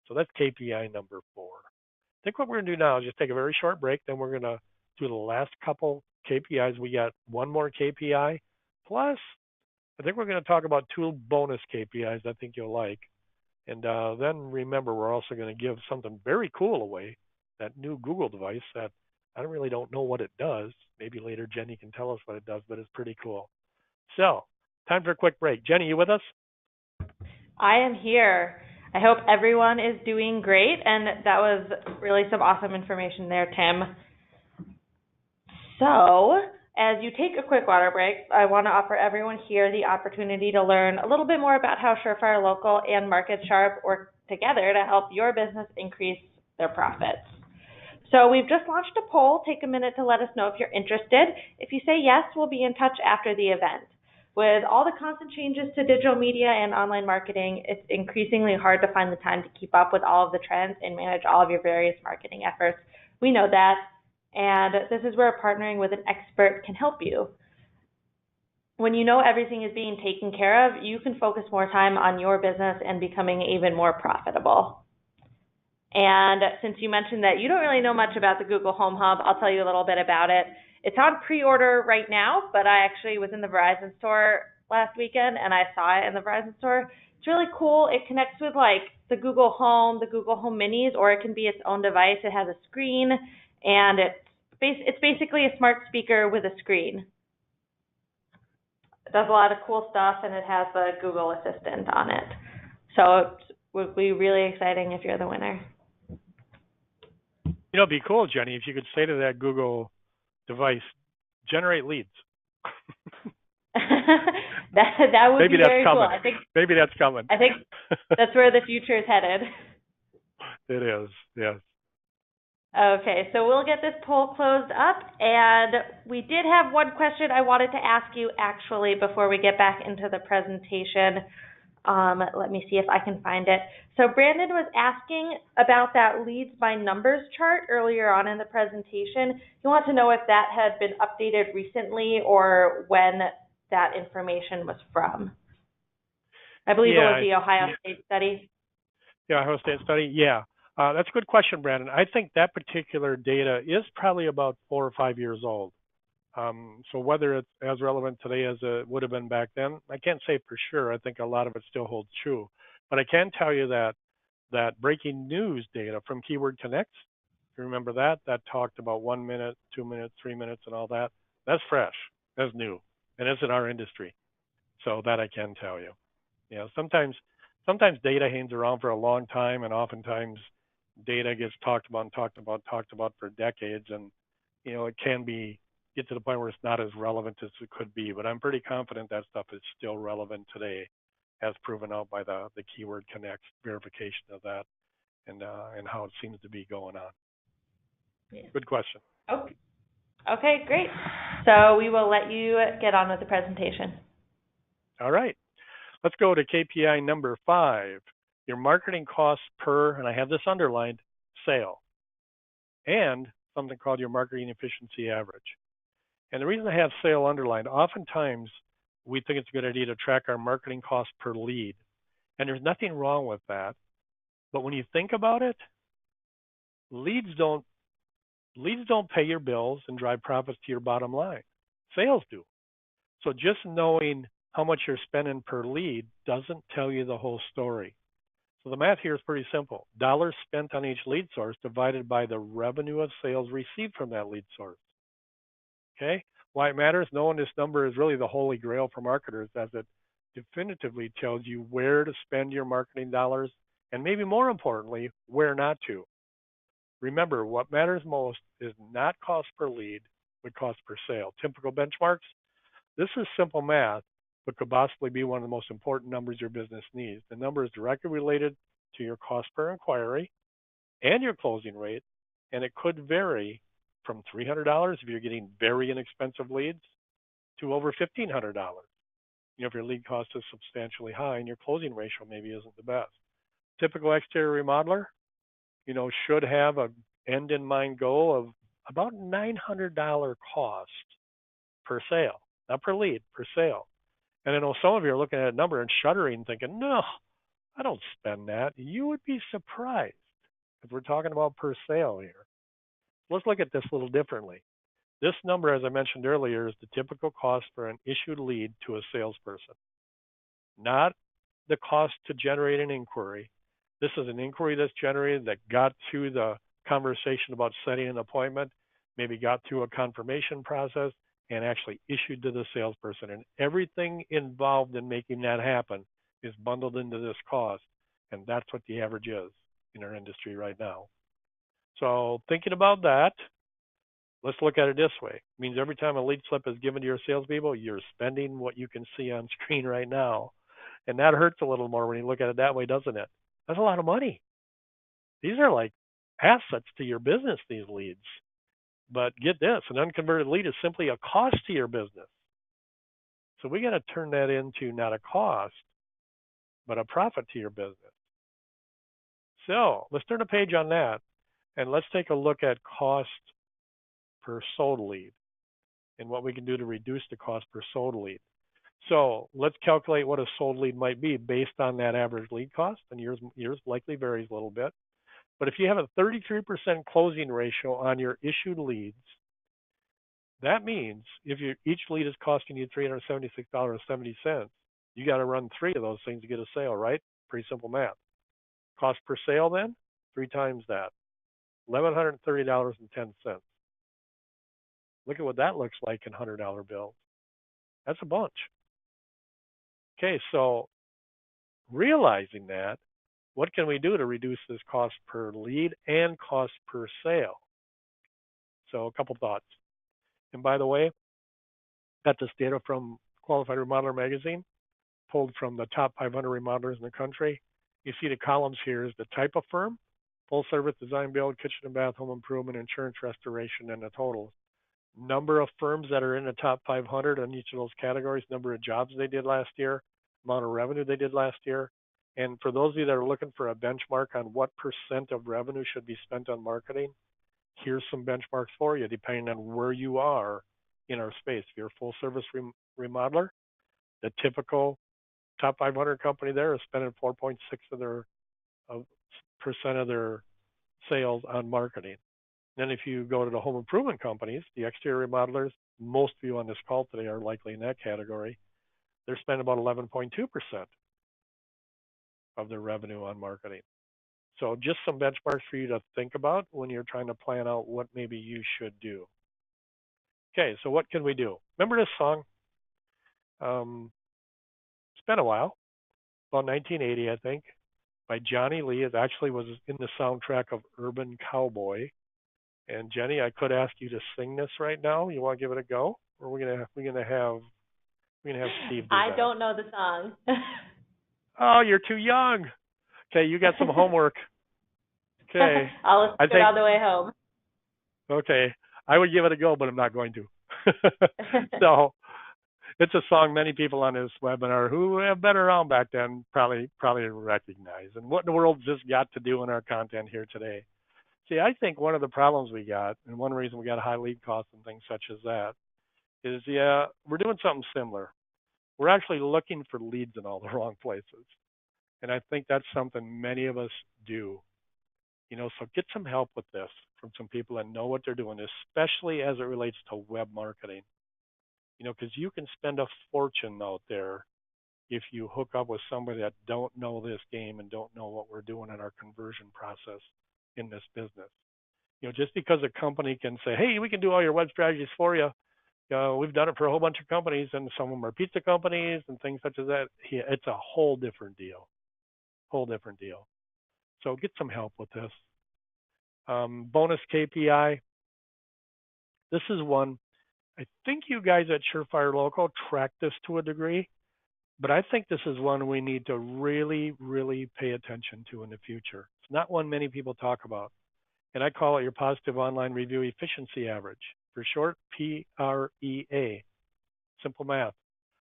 So that's KPI number 4. I think what we're going to do now is just take a very short break. Then we're going to do the last couple KPIs. We got one more KPI. Plus, I think we're going to talk about 2 bonus KPIs I think you'll like. And then remember, we're also going to give something very cool away, that new Google device that I really don't know what it does. Maybe later Jenny can tell us what it does, but it's pretty cool. So, time for a quick break. Jenny, you with us? I am here. I hope everyone is doing great, and that was really some awesome information there, Tim. So, as you take a quick water break, I want to offer everyone here the opportunity to learn a little bit more about how Surefire Local and MarketSharp work together to help your business increase their profits. So we've just launched a poll. Take a minute to let us know if you're interested. If you say yes, we'll be in touch after the event. With all the constant changes to digital media and online marketing, it's increasingly hard to find the time to keep up with all of the trends and manage all of your various marketing efforts. We know that, and this is where partnering with an expert can help you. When you know everything is being taken care of, you can focus more time on your business and becoming even more profitable. And since you mentioned that you don't really know much about the Google Home Hub, I'll tell you a little bit about it. It's on pre-order right now, but I actually was in the Verizon store last weekend and I saw it in the Verizon store. It's really cool. It connects with like the Google Home Minis, or it can be its own device. It has a screen, and it's basically a smart speaker with a screen. It does a lot of cool stuff, and it has the Google Assistant on it. So it would be really exciting if you're the winner. It'd be cool, Jenny, if you could say to that Google device, generate leads. that would Maybe be very coming. cool. Maybe that's coming. I think that's where the future is headed. It is, yes. Okay, so we'll get this poll closed up, and we did have one question I wanted to ask you actually before we get back into the presentation. Let me see if I can find it. So Brandon was asking about that leads by numbers chart earlier on in the presentation. He wants to know if that had been updated recently or when that information was from. I believe it was the Ohio State study. Yeah, Ohio State study, yeah. That's a good question, Brandon. I think that particular data is probably about 4 or 5 years old. So whether it's as relevant today as it would have been back then, I can't say for sure. I think a lot of it still holds true. But I can tell you that breaking news data from Keyword Connects, if you remember that talked about 1 minute, 2 minutes, 3 minutes, and all that. That's fresh. That's new. And it's in our industry. So that I can tell you. Sometimes data hangs around for a long time, and oftentimes data gets talked about for decades, and it can get to the point where it's not as relevant as it could be. But I'm pretty confident that stuff is still relevant today, as proven out by the Keyword Connect verification of that, and how it seems to be going on. Yeah. Good question. Okay, great. So we will let you get on with the presentation. All right. Let's go to KPI number 5, your marketing costs per, and I have this underlined, sale, and something called your marketing efficiency average. And the reason I have sale underlined, oftentimes we think it's a good idea to track our marketing costs per lead. And there's nothing wrong with that. But when you think about it, leads don't pay your bills and drive profits to your bottom line. Sales do. So just knowing how much you're spending per lead doesn't tell you the whole story. So the math here is pretty simple. Dollars spent on each lead source divided by the revenue of sales received from that lead source. Okay? Why it matters? Knowing this number is really the holy grail for marketers, as it definitively tells you where to spend your marketing dollars and, maybe more importantly, where not to. Remember, what matters most is not cost per lead, but cost per sale. Typical benchmarks. This is simple math, but could possibly be one of the most important numbers your business needs. The number is directly related to your cost per inquiry and your closing rate, and it could vary from $300 if you're getting very inexpensive leads to over $1,500. If your lead cost is substantially high and your closing ratio maybe isn't the best. Typical exterior remodeler, should have a end in mind goal of about $900 cost per sale, not per lead, per sale. And I know some of you are looking at a number and shuddering, thinking, no, I don't spend that. You would be surprised if we're talking about per sale here. Let's look at this a little differently. This number, as I mentioned earlier, is the typical cost for an issued lead to a salesperson, not the cost to generate an inquiry. This is an inquiry that's generated that got to the conversation about setting an appointment, maybe got through a confirmation process, and actually issued to the salesperson. And everything involved in making that happen is bundled into this cost. And that's what the average is in our industry right now. So thinking about that, let's look at it this way. It means every time a lead slip is given to your salespeople, you're spending what you can see on screen right now. And that hurts a little more when you look at it that way, doesn't it? That's a lot of money. These are like assets to your business, these leads. But get this, an unconverted lead is simply a cost to your business. So we got to turn that into not a cost, but a profit to your business. So let's turn a page on that, and let's take a look at cost per sold lead and what we can do to reduce the cost per sold lead. So let's calculate what a sold lead might be based on that average lead cost, and yours likely varies a little bit. But if you have a 33% closing ratio on your issued leads, that means if each lead is costing you $376.70, you got to run 3 of those things to get a sale, right? Pretty simple math. Cost per sale then, 3 times that, $1,130.10. Look at what that looks like in $100 bills. That's a bunch. Okay, so realizing that, what can we do to reduce this cost per lead and cost per sale? So a couple thoughts. And by the way, got this data from Qualified Remodeler Magazine, pulled from the top 500 remodelers in the country. You see the columns here is the type of firm, full service design build, kitchen and bath, home improvement, insurance restoration, and the totals. Number of firms that are in the top 500 on each of those categories, number of jobs they did last year, amount of revenue they did last year. And for those of you that are looking for a benchmark on what percent of revenue should be spent on marketing, here's some benchmarks for you depending on where you are in our space. If you're a full service remodeler, the typical top 500 company there is spending 4.6 of their percent of their sales on marketing. Then if you go to the home improvement companies, the exterior remodelers, most of you on this call today are likely in that category. They're spending about 11.2% of their revenue on marketing. So just some benchmarks for you to think about when you're trying to plan out what maybe you should do. Okay, so what can we do? Remember this song? It's been a while, about 1980, I think, by Johnny Lee. It actually was in the soundtrack of Urban Cowboy. And Jenny, I could ask you to sing this right now. You want to give it a go, or we're gonna have Steve do that? I don't know the song. Oh, you're too young. Okay, you got some homework. Okay. I'll listen to it on the way home. Okay, I would give it a go, but I'm not going to. So it's a song many people on this webinar who have been around back then probably recognize. And what in the world does this got to do in our content here today? See, I think one of the problems we got, and one reason we got high lead costs and things such as that, is we're doing something similar. We're actually looking for leads in all the wrong places. And I think that's something many of us do. So get some help with this from some people that know what they're doing, especially as it relates to web marketing. Because you can spend a fortune out there if you hook up with somebody that don't know this game and don't know what we're doing in our conversion process in this business. Just because a company can say, hey, we can do all your web strategies for you. We've done it for a whole bunch of companies, and some of them are pizza companies and things such as that. Yeah, it's a whole different deal. Whole different deal. So get some help with this. Bonus KPI. This is one. I think you guys at Surefire Local track this to a degree, but I think this is one we need to really, really pay attention to in the future. It's not one many people talk about, and I call it your positive online review efficiency average. For short, PREA. Simple math.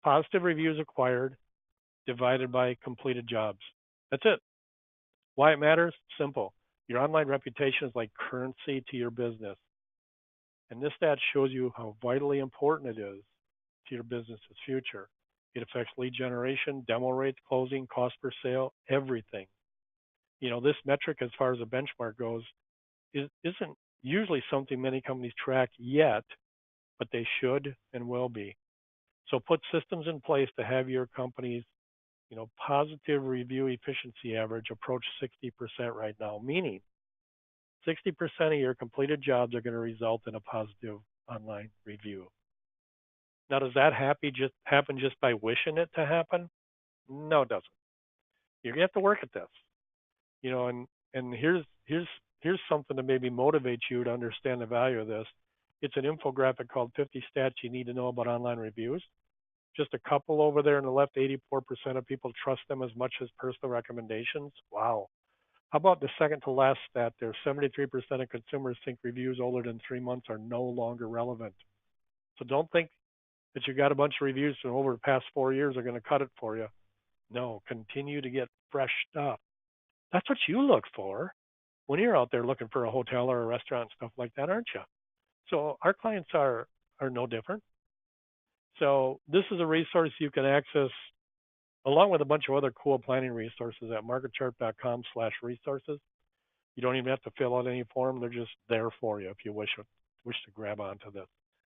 Positive reviews acquired divided by completed jobs. That's it. Why it matters? Simple. Your online reputation is like currency to your business. And this stat shows you how vitally important it is to your business's future. It affects lead generation, demo rates, closing, cost per sale, everything. This metric, as far as a benchmark goes, isn't usually something many companies track yet, but they should and will be. So put systems in place to have your company's, positive review efficiency average approach 60% right now, meaning 60% of your completed jobs are going to result in a positive online review. Now, does that happen just by wishing it to happen? No, it doesn't. You're going to have to work at this. And here's something to maybe motivate you to understand the value of this. It's an infographic called 50 Stats You Need to Know About Online Reviews. Just a couple over there on the left, 84% of people trust them as much as personal recommendations. Wow. How about the second to last stat there? 73% of consumers think reviews older than 3 months are no longer relevant. So don't think that you got a bunch of reviews from over the past 4 years are going to cut it for you. No, continue to get fresh stuff. That's what you look for when you're out there looking for a hotel or a restaurant and stuff like that, aren't you? So our clients are no different. So this is a resource you can access along with a bunch of other cool planning resources at marketsharp.com/resources. You don't even have to fill out any form. They're just there for you if you wish to grab onto this.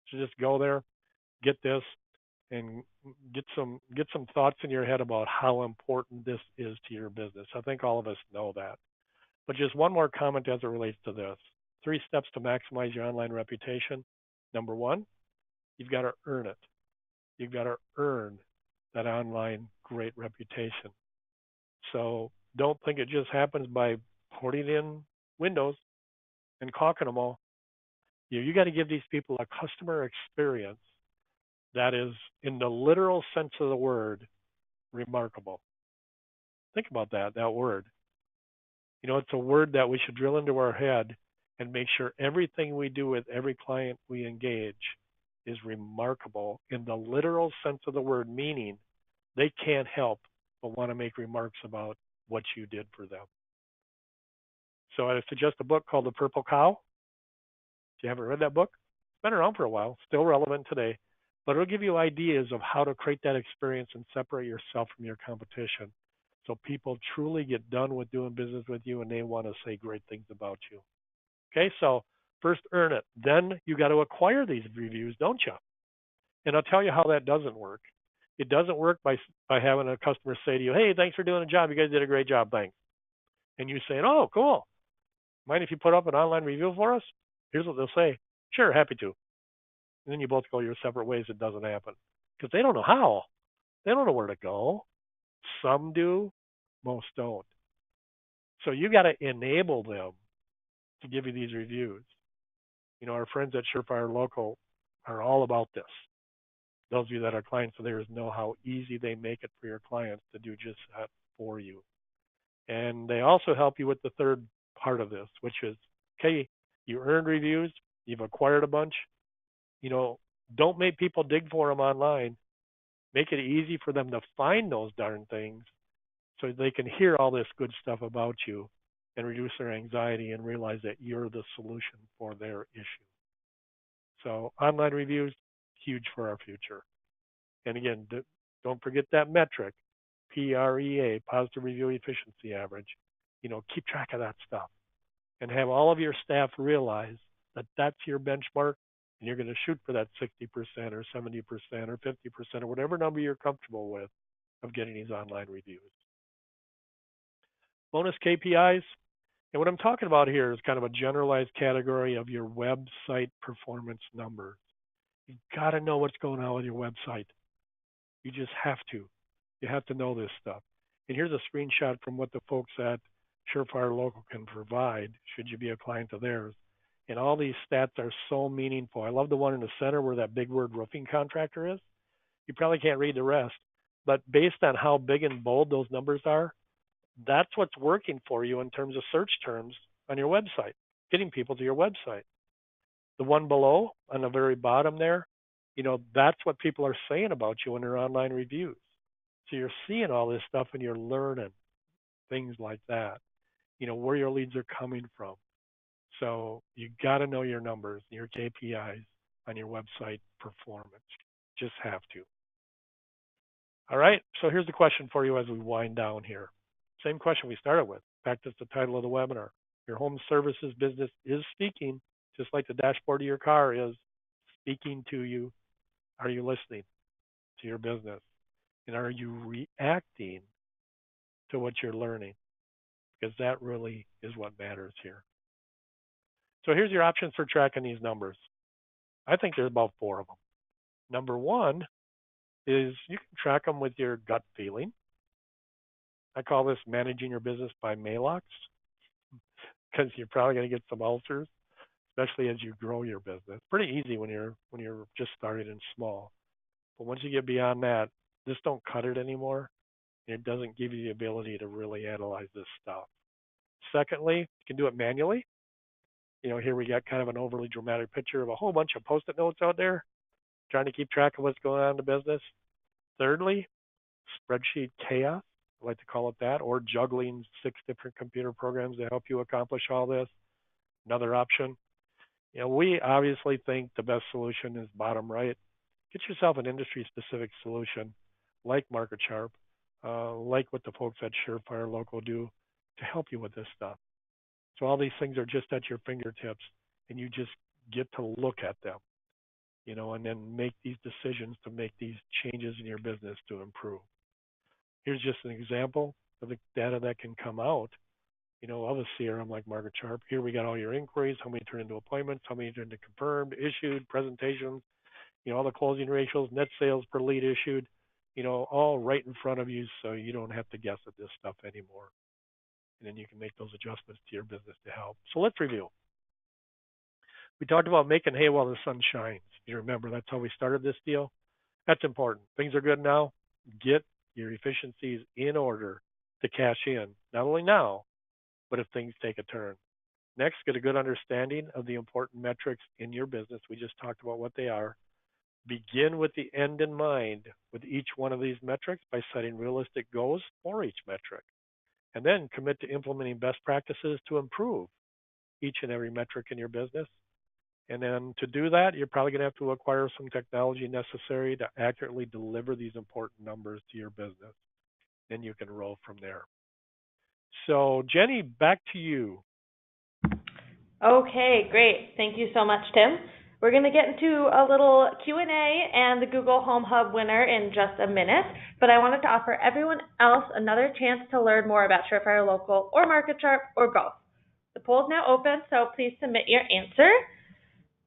So just go there, get this, and get some thoughts in your head about how important this is to your business. I think all of us know that. But just one more comment as it relates to this. 3 steps to maximize your online reputation. Number 1, you've got to earn it. You've got to earn that online great reputation. So don't think it just happens by putting in windows and caulking them all. You got to give these people a customer experience that is, in the literal sense of the word, remarkable. Think about that word. It's a word that we should drill into our head and make sure everything we do with every client we engage is remarkable in the literal sense of the word, meaning they can't help but want to make remarks about what you did for them. So I suggest a book called The Purple Cow. If you haven't read that book, it's been around for a while, still relevant today, but it'll give you ideas of how to create that experience and separate yourself from your competition so people truly get done with doing business with you and they want to say great things about you. Okay, so first earn it. Then you got to acquire these reviews, don't you? And I'll tell you how that doesn't work. It doesn't work by having a customer say to you, hey, thanks for doing the job. You guys did a great job. Thanks. And you saying, oh, cool. Mind if you put up an online review for us? Here's what they'll say. Sure, happy to. And then you both go your separate ways. It doesn't happen because they don't know how. They don't know where to go. Some do, most don't. So you got to enable them to give you these reviews. Our friends at Surefire Local are all about this. Those of you that are clients of theirs know how easy they make it for your clients to do just that for you. And they also help you with the third part of this, which is, okay, you earned reviews, you've acquired a bunch. Don't make people dig for them online. Make it easy for them to find those darn things so they can hear all this good stuff about you and reduce their anxiety and realize that you're the solution for their issue. So online reviews, huge for our future. And again, don't forget that metric, PREA, positive review efficiency average. Keep track of that stuff and have all of your staff realize that that's your benchmark and you're going to shoot for that 60% or 70% or 50% or whatever number you're comfortable with of getting these online reviews. Bonus KPIs. And what I'm talking about here is kind of a generalized category of your website performance numbers. You got to know what's going on with your website. You just have to. You have to know this stuff. And here's a screenshot from what the folks at Surefire Local can provide should you be a client of theirs. And all these stats are so meaningful. I love the one in the center where that big word roofing contractor is. You probably can't read the rest, but based on how big and bold those numbers are, that's what's working for you in terms of search terms on your website, getting people to your website. The one below on the very bottom there, that's what people are saying about you in their online reviews. So you're seeing all this stuff and you're learning things like that, where your leads are coming from. So you got to know your numbers, your KPIs on your website performance. Just have to. All right, so here's the question for you as we wind down here. Same question we started with. In fact, it's the title of the webinar. Your home services business is speaking, just like the dashboard of your car is speaking to you. Are you listening to your business? And are you reacting to what you're learning? Because that really is what matters here. So here's your options for tracking these numbers. I think there's about 4 of them. Number 1 is you can track them with your gut feeling. I call this managing your business by Maalox because you're probably going to get some ulcers, especially as you grow your business. Pretty easy when you're just starting in small. But once you get beyond that, just don't cut it anymore. It doesn't give you the ability to really analyze this stuff. Secondly, you can do it manually. Here we got kind of an overly dramatic picture of a whole bunch of Post-it notes out there trying to keep track of what's going on in the business. Thirdly, spreadsheet chaos, I like to call it that, or juggling 6 different computer programs to help you accomplish all this. Another option. We obviously think the best solution is bottom right. Get yourself an industry-specific solution like MarketSharp, like what the folks at Surefire Local do to help you with this stuff. So all these things are just at your fingertips, and you just get to look at them, and then make these decisions to make these changes in your business to improve. Here's just an example of the data that can come out, of a CRM like MarketSharp. Here we got all your inquiries, how many turn into appointments, how many turn into confirmed, issued, presentations, all the closing ratios, net sales per lead issued, all right in front of you, so you don't have to guess at this stuff anymore. And then you can make those adjustments to your business to help. So let's review. We talked about making hay while the sun shines. You remember that's how we started this deal? That's important. Things are good now. Get your efficiencies in order to cash in, not only now, but if things take a turn. Next, get a good understanding of the important metrics in your business. We just talked about what they are. Begin with the end in mind with each one of these metrics by setting realistic goals for each metric. And then commit to implementing best practices to improve each and every metric in your business. And then to do that, you're probably going to have to acquire some technology necessary to accurately deliver these important numbers to your business. Then you can roll from there. So Jenny, back to you. Okay, great. Thank you so much, Tim. We're going to get into a little Q&A and the Google Home Hub winner in just a minute, but I wanted to offer everyone else another chance to learn more about Surefire Local or MarketSharp or both. The poll is now open, so please submit your answer.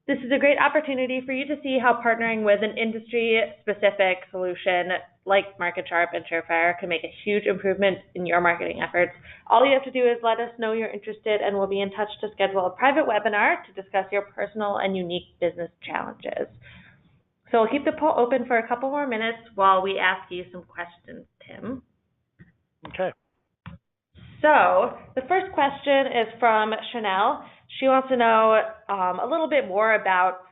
This is a great opportunity for you to see how partnering with an industry-specific solution like MarketSharp and Surefire can make a huge improvement in your marketing efforts. All you have to do is let us know you're interested, and we'll be in touch to schedule a private webinar to discuss your personal and unique business challenges. So we'll keep the poll open for a couple more minutes while we ask you some questions, Tim. Okay. So the first question is from Chanel. She wants to know a little bit more about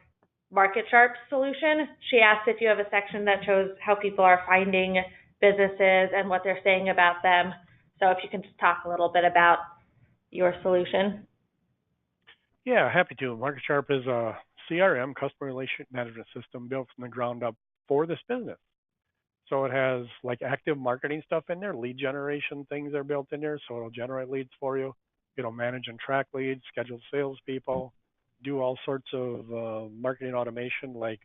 MarketSharp's solution. She asked if you have a section that shows how people are finding businesses and what they're saying about them. So if you can just talk a little bit about your solution. Yeah, happy to. MarketSharp is a CRM, customer relationship management system, built from the ground up for this business. So it has like active marketing stuff in there, lead generation things are built in there, so it'll generate leads for you. It'll manage and track leads, schedule salespeople, do all sorts of marketing automation like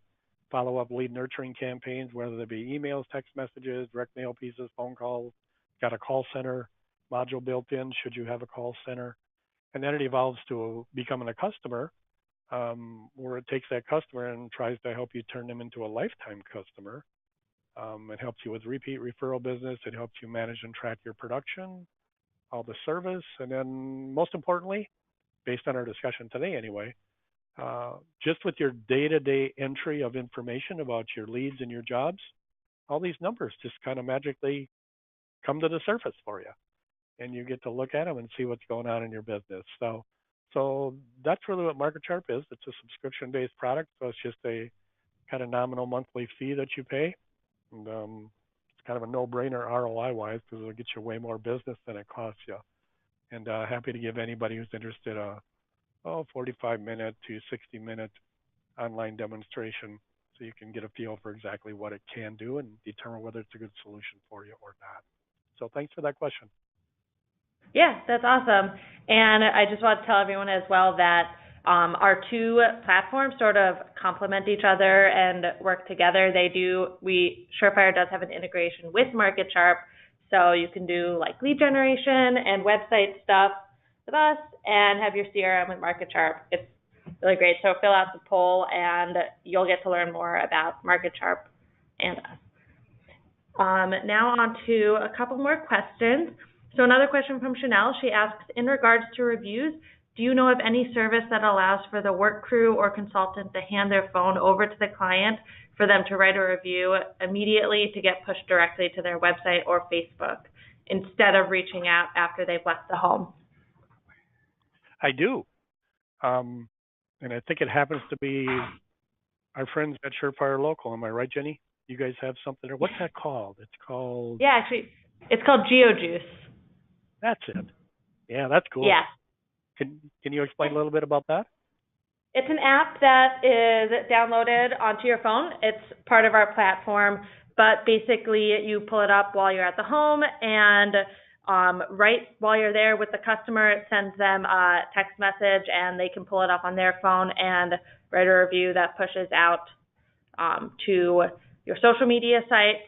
follow-up lead nurturing campaigns, whether they be emails, text messages, direct mail pieces, phone calls. Got a call center module built in should you have a call center. And then it evolves to becoming a customer, where it takes that customer and tries to help you turn them into a lifetime customer. It helps you with repeat referral business. It helps you manage and track your production, all the service, and then most importantly, based on our discussion today anyway, just with your day-to-day entry of information about your leads and your jobs, all these numbers just kind of magically come to the surface for you, and you get to look at them and see what's going on in your business. So that's really what MarketSharp is. It's a subscription-based product, so it's just a kind of nominal monthly fee that you pay, and it's kind of a no-brainer ROI-wise because it'll get you way more business than it costs you. And happy to give anybody who's interested a 45-minute to 60-minute online demonstration so you can get a feel for exactly what it can do and determine whether it's a good solution for you or not. So thanks for that question. Yeah, that's awesome. And I just want to tell everyone as well that our two platforms sort of complement each other and work together. Surefire does have an integration with MarketSharp, so you can do like lead generation and website stuff with us and have your CRM with MarketSharp. It's really great. So fill out the poll and you'll get to learn more about MarketSharp and us. Now on to a couple more questions. So another question from Chanel. She asks, in regards to reviews, do you know of any service that allows for the work crew or consultant to hand their phone over to the client for them to write a review immediately to get pushed directly to their website or Facebook instead of reaching out after they've left the home? I do. And I think it happens to be our friends at Surefire Local. Am I right, Jenny? You guys have something there. What's that called? It's called... Yeah, actually, it's called GeoJuice. That's it. Yeah, that's cool. Yeah. Can you explain a little bit about that? It's an app that is downloaded onto your phone. It's part of our platform, but basically you pull it up while you're at the home, and right while you're there with the customer, it sends them a text message, and they can pull it up on their phone and write a review that pushes out to your social media sites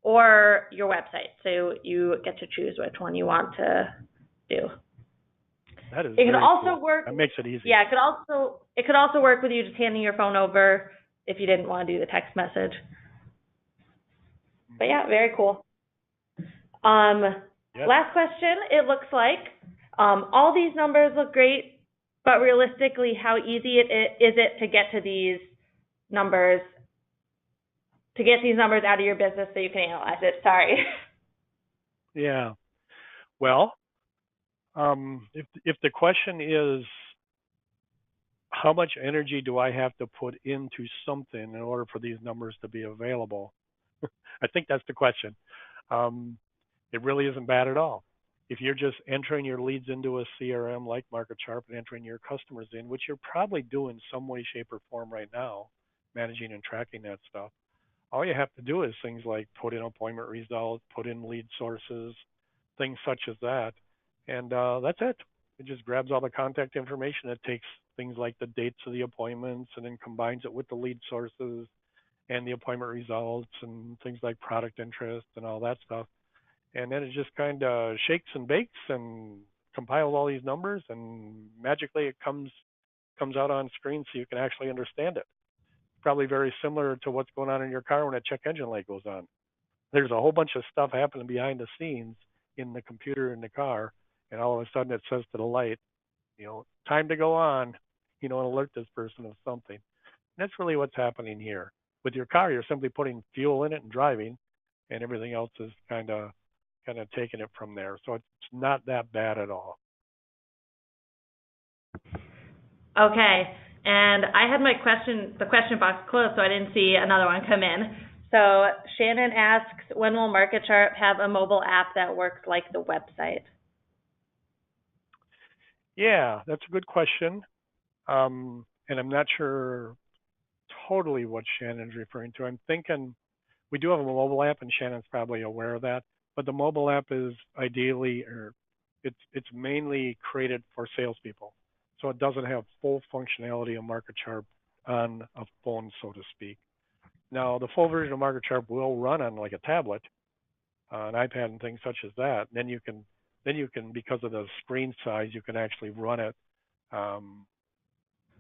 or your website. So you get to choose which one you want to do. That is it can also cool. work. That makes it easy. Yeah, it could also work with you just handing your phone over if you didn't want to do the text message. But yeah, very cool. Yep. Last question. It looks like all these numbers look great, but realistically, how easy is it to get to these numbers? To get these numbers out of your business so you can analyze it. Sorry. Yeah. Well, if the question is how much energy do I have to put into something in order for these numbers to be available, I think that's the question. It really isn't bad at all. If you're just entering your leads into a CRM like MarketSharp and entering your customers in, which you're probably doing some way, shape, or form right now, managing and tracking that stuff, all you have to do is things like put in appointment results, put in lead sources, things such as that. And that's it. It just grabs all the contact information. It takes things like the dates of the appointments and then combines it with the lead sources and the appointment results and things like product interest and all that stuff. And then it just kind of shakes and bakes and compiles all these numbers, and magically it comes out on screen so you can actually understand it. Probably very similar to what's going on in your car when a check engine light goes on. There's a whole bunch of stuff happening behind the scenes in the computer in the car, and all of a sudden it says to the light, time to go on, and alert this person of something. And that's really what's happening here. With your car, you're simply putting fuel in it and driving, and everything else is kind of taking it from there. So it's not that bad at all. Okay. And I had the question box closed, so I didn't see another one come in. So Shannon asks, when will MarketSharp have a mobile app that works like the website? Yeah, that's a good question. And I'm not sure totally what Shannon's referring to. I'm thinking we do have a mobile app, and Shannon's probably aware of that. But the mobile app is it's mainly created for salespeople. So it doesn't have full functionality of MarketSharp on a phone, so to speak. Now, the full version of MarketSharp will run on like a tablet, an iPad, and things such as that. Then you can, because of the screen size, you can actually run it um,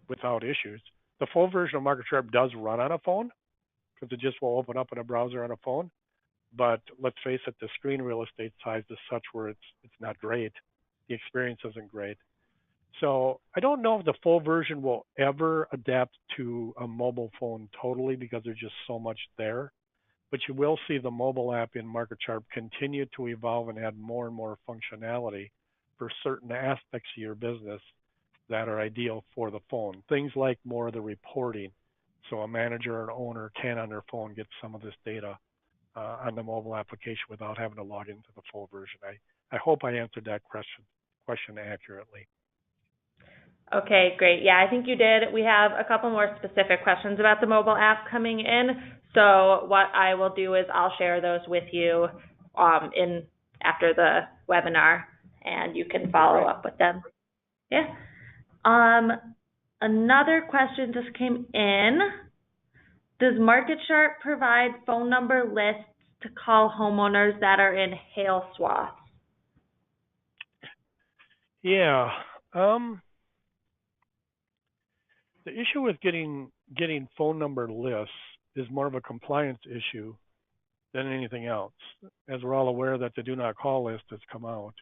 without issues. The full version of MarketSharp does run on a phone because it just will open up in a browser on a phone. But let's face it, the screen real estate size is such where it's not great. The experience isn't great. So I don't know if the full version will ever adapt to a mobile phone totally because there's just so much there. But you will see the mobile app in MarketSharp continue to evolve and add more and more functionality for certain aspects of your business that are ideal for the phone. Things like more of the reporting. So a manager or an owner can on their phone get some of this data on the mobile application without having to log into the full version. I hope I answered that question accurately. Okay, great. Yeah, I think you did. We have a couple more specific questions about the mobile app coming in. So what I will do is I'll share those with you in after the webinar, and you can follow up with them. Yeah. Another question just came in. Does MarketSharp provide phone number lists to call homeowners that are in hail swaths? Yeah. The issue with getting phone number lists is more of a compliance issue than anything else. As we're all aware that the do not call list has come out,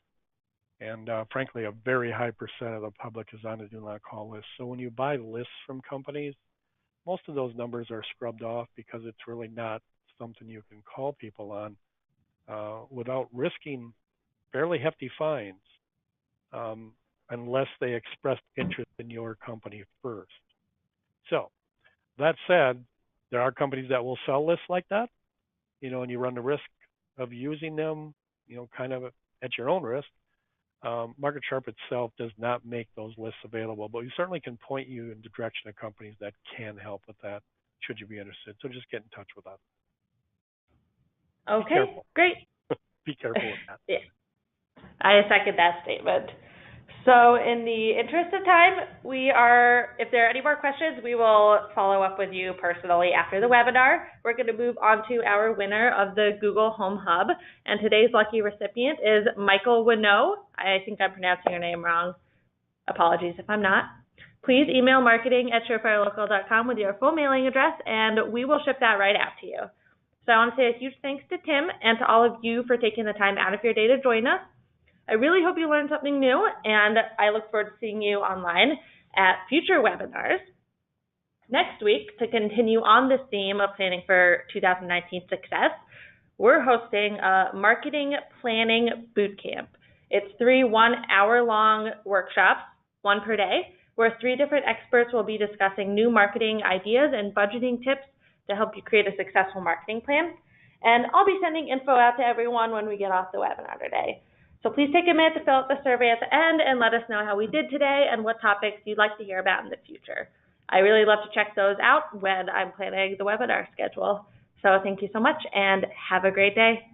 and frankly, a very high percent of the public is on the do not call list. So when you buy lists from companies, most of those numbers are scrubbed off because it's really not something you can call people on without risking fairly hefty fines unless they expressed interest in your company first. So that said, there are companies that will sell lists like that, and you run the risk of using them, kind of at your own risk. MarketSharp itself does not make those lists available, but we certainly can point you in the direction of companies that can help with that, should you be interested. So just get in touch with us. Okay, great. Be careful with that. Yeah, I second that statement. So in the interest of time, if there are any more questions, we will follow up with you personally after the webinar. We're going to move on to our winner of the Google Home Hub, and today's lucky recipient is Michael Winnow. I think I'm pronouncing your name wrong. Apologies if I'm not. Please email marketing@surefirelocal.com with your full mailing address, and we will ship that right out to you. So I want to say a huge thanks to Tim and to all of you for taking the time out of your day to join us. I really hope you learned something new, and I look forward to seeing you online at future webinars. Next week, to continue on this theme of planning for 2019 success, we're hosting a marketing planning bootcamp. It's 3 one-hour-long workshops, one per day, where 3 different experts will be discussing new marketing ideas and budgeting tips to help you create a successful marketing plan. And I'll be sending info out to everyone when we get off the webinar today. So please take a minute to fill out the survey at the end and let us know how we did today and what topics you'd like to hear about in the future. I really love to check those out when I'm planning the webinar schedule. So thank you so much and have a great day.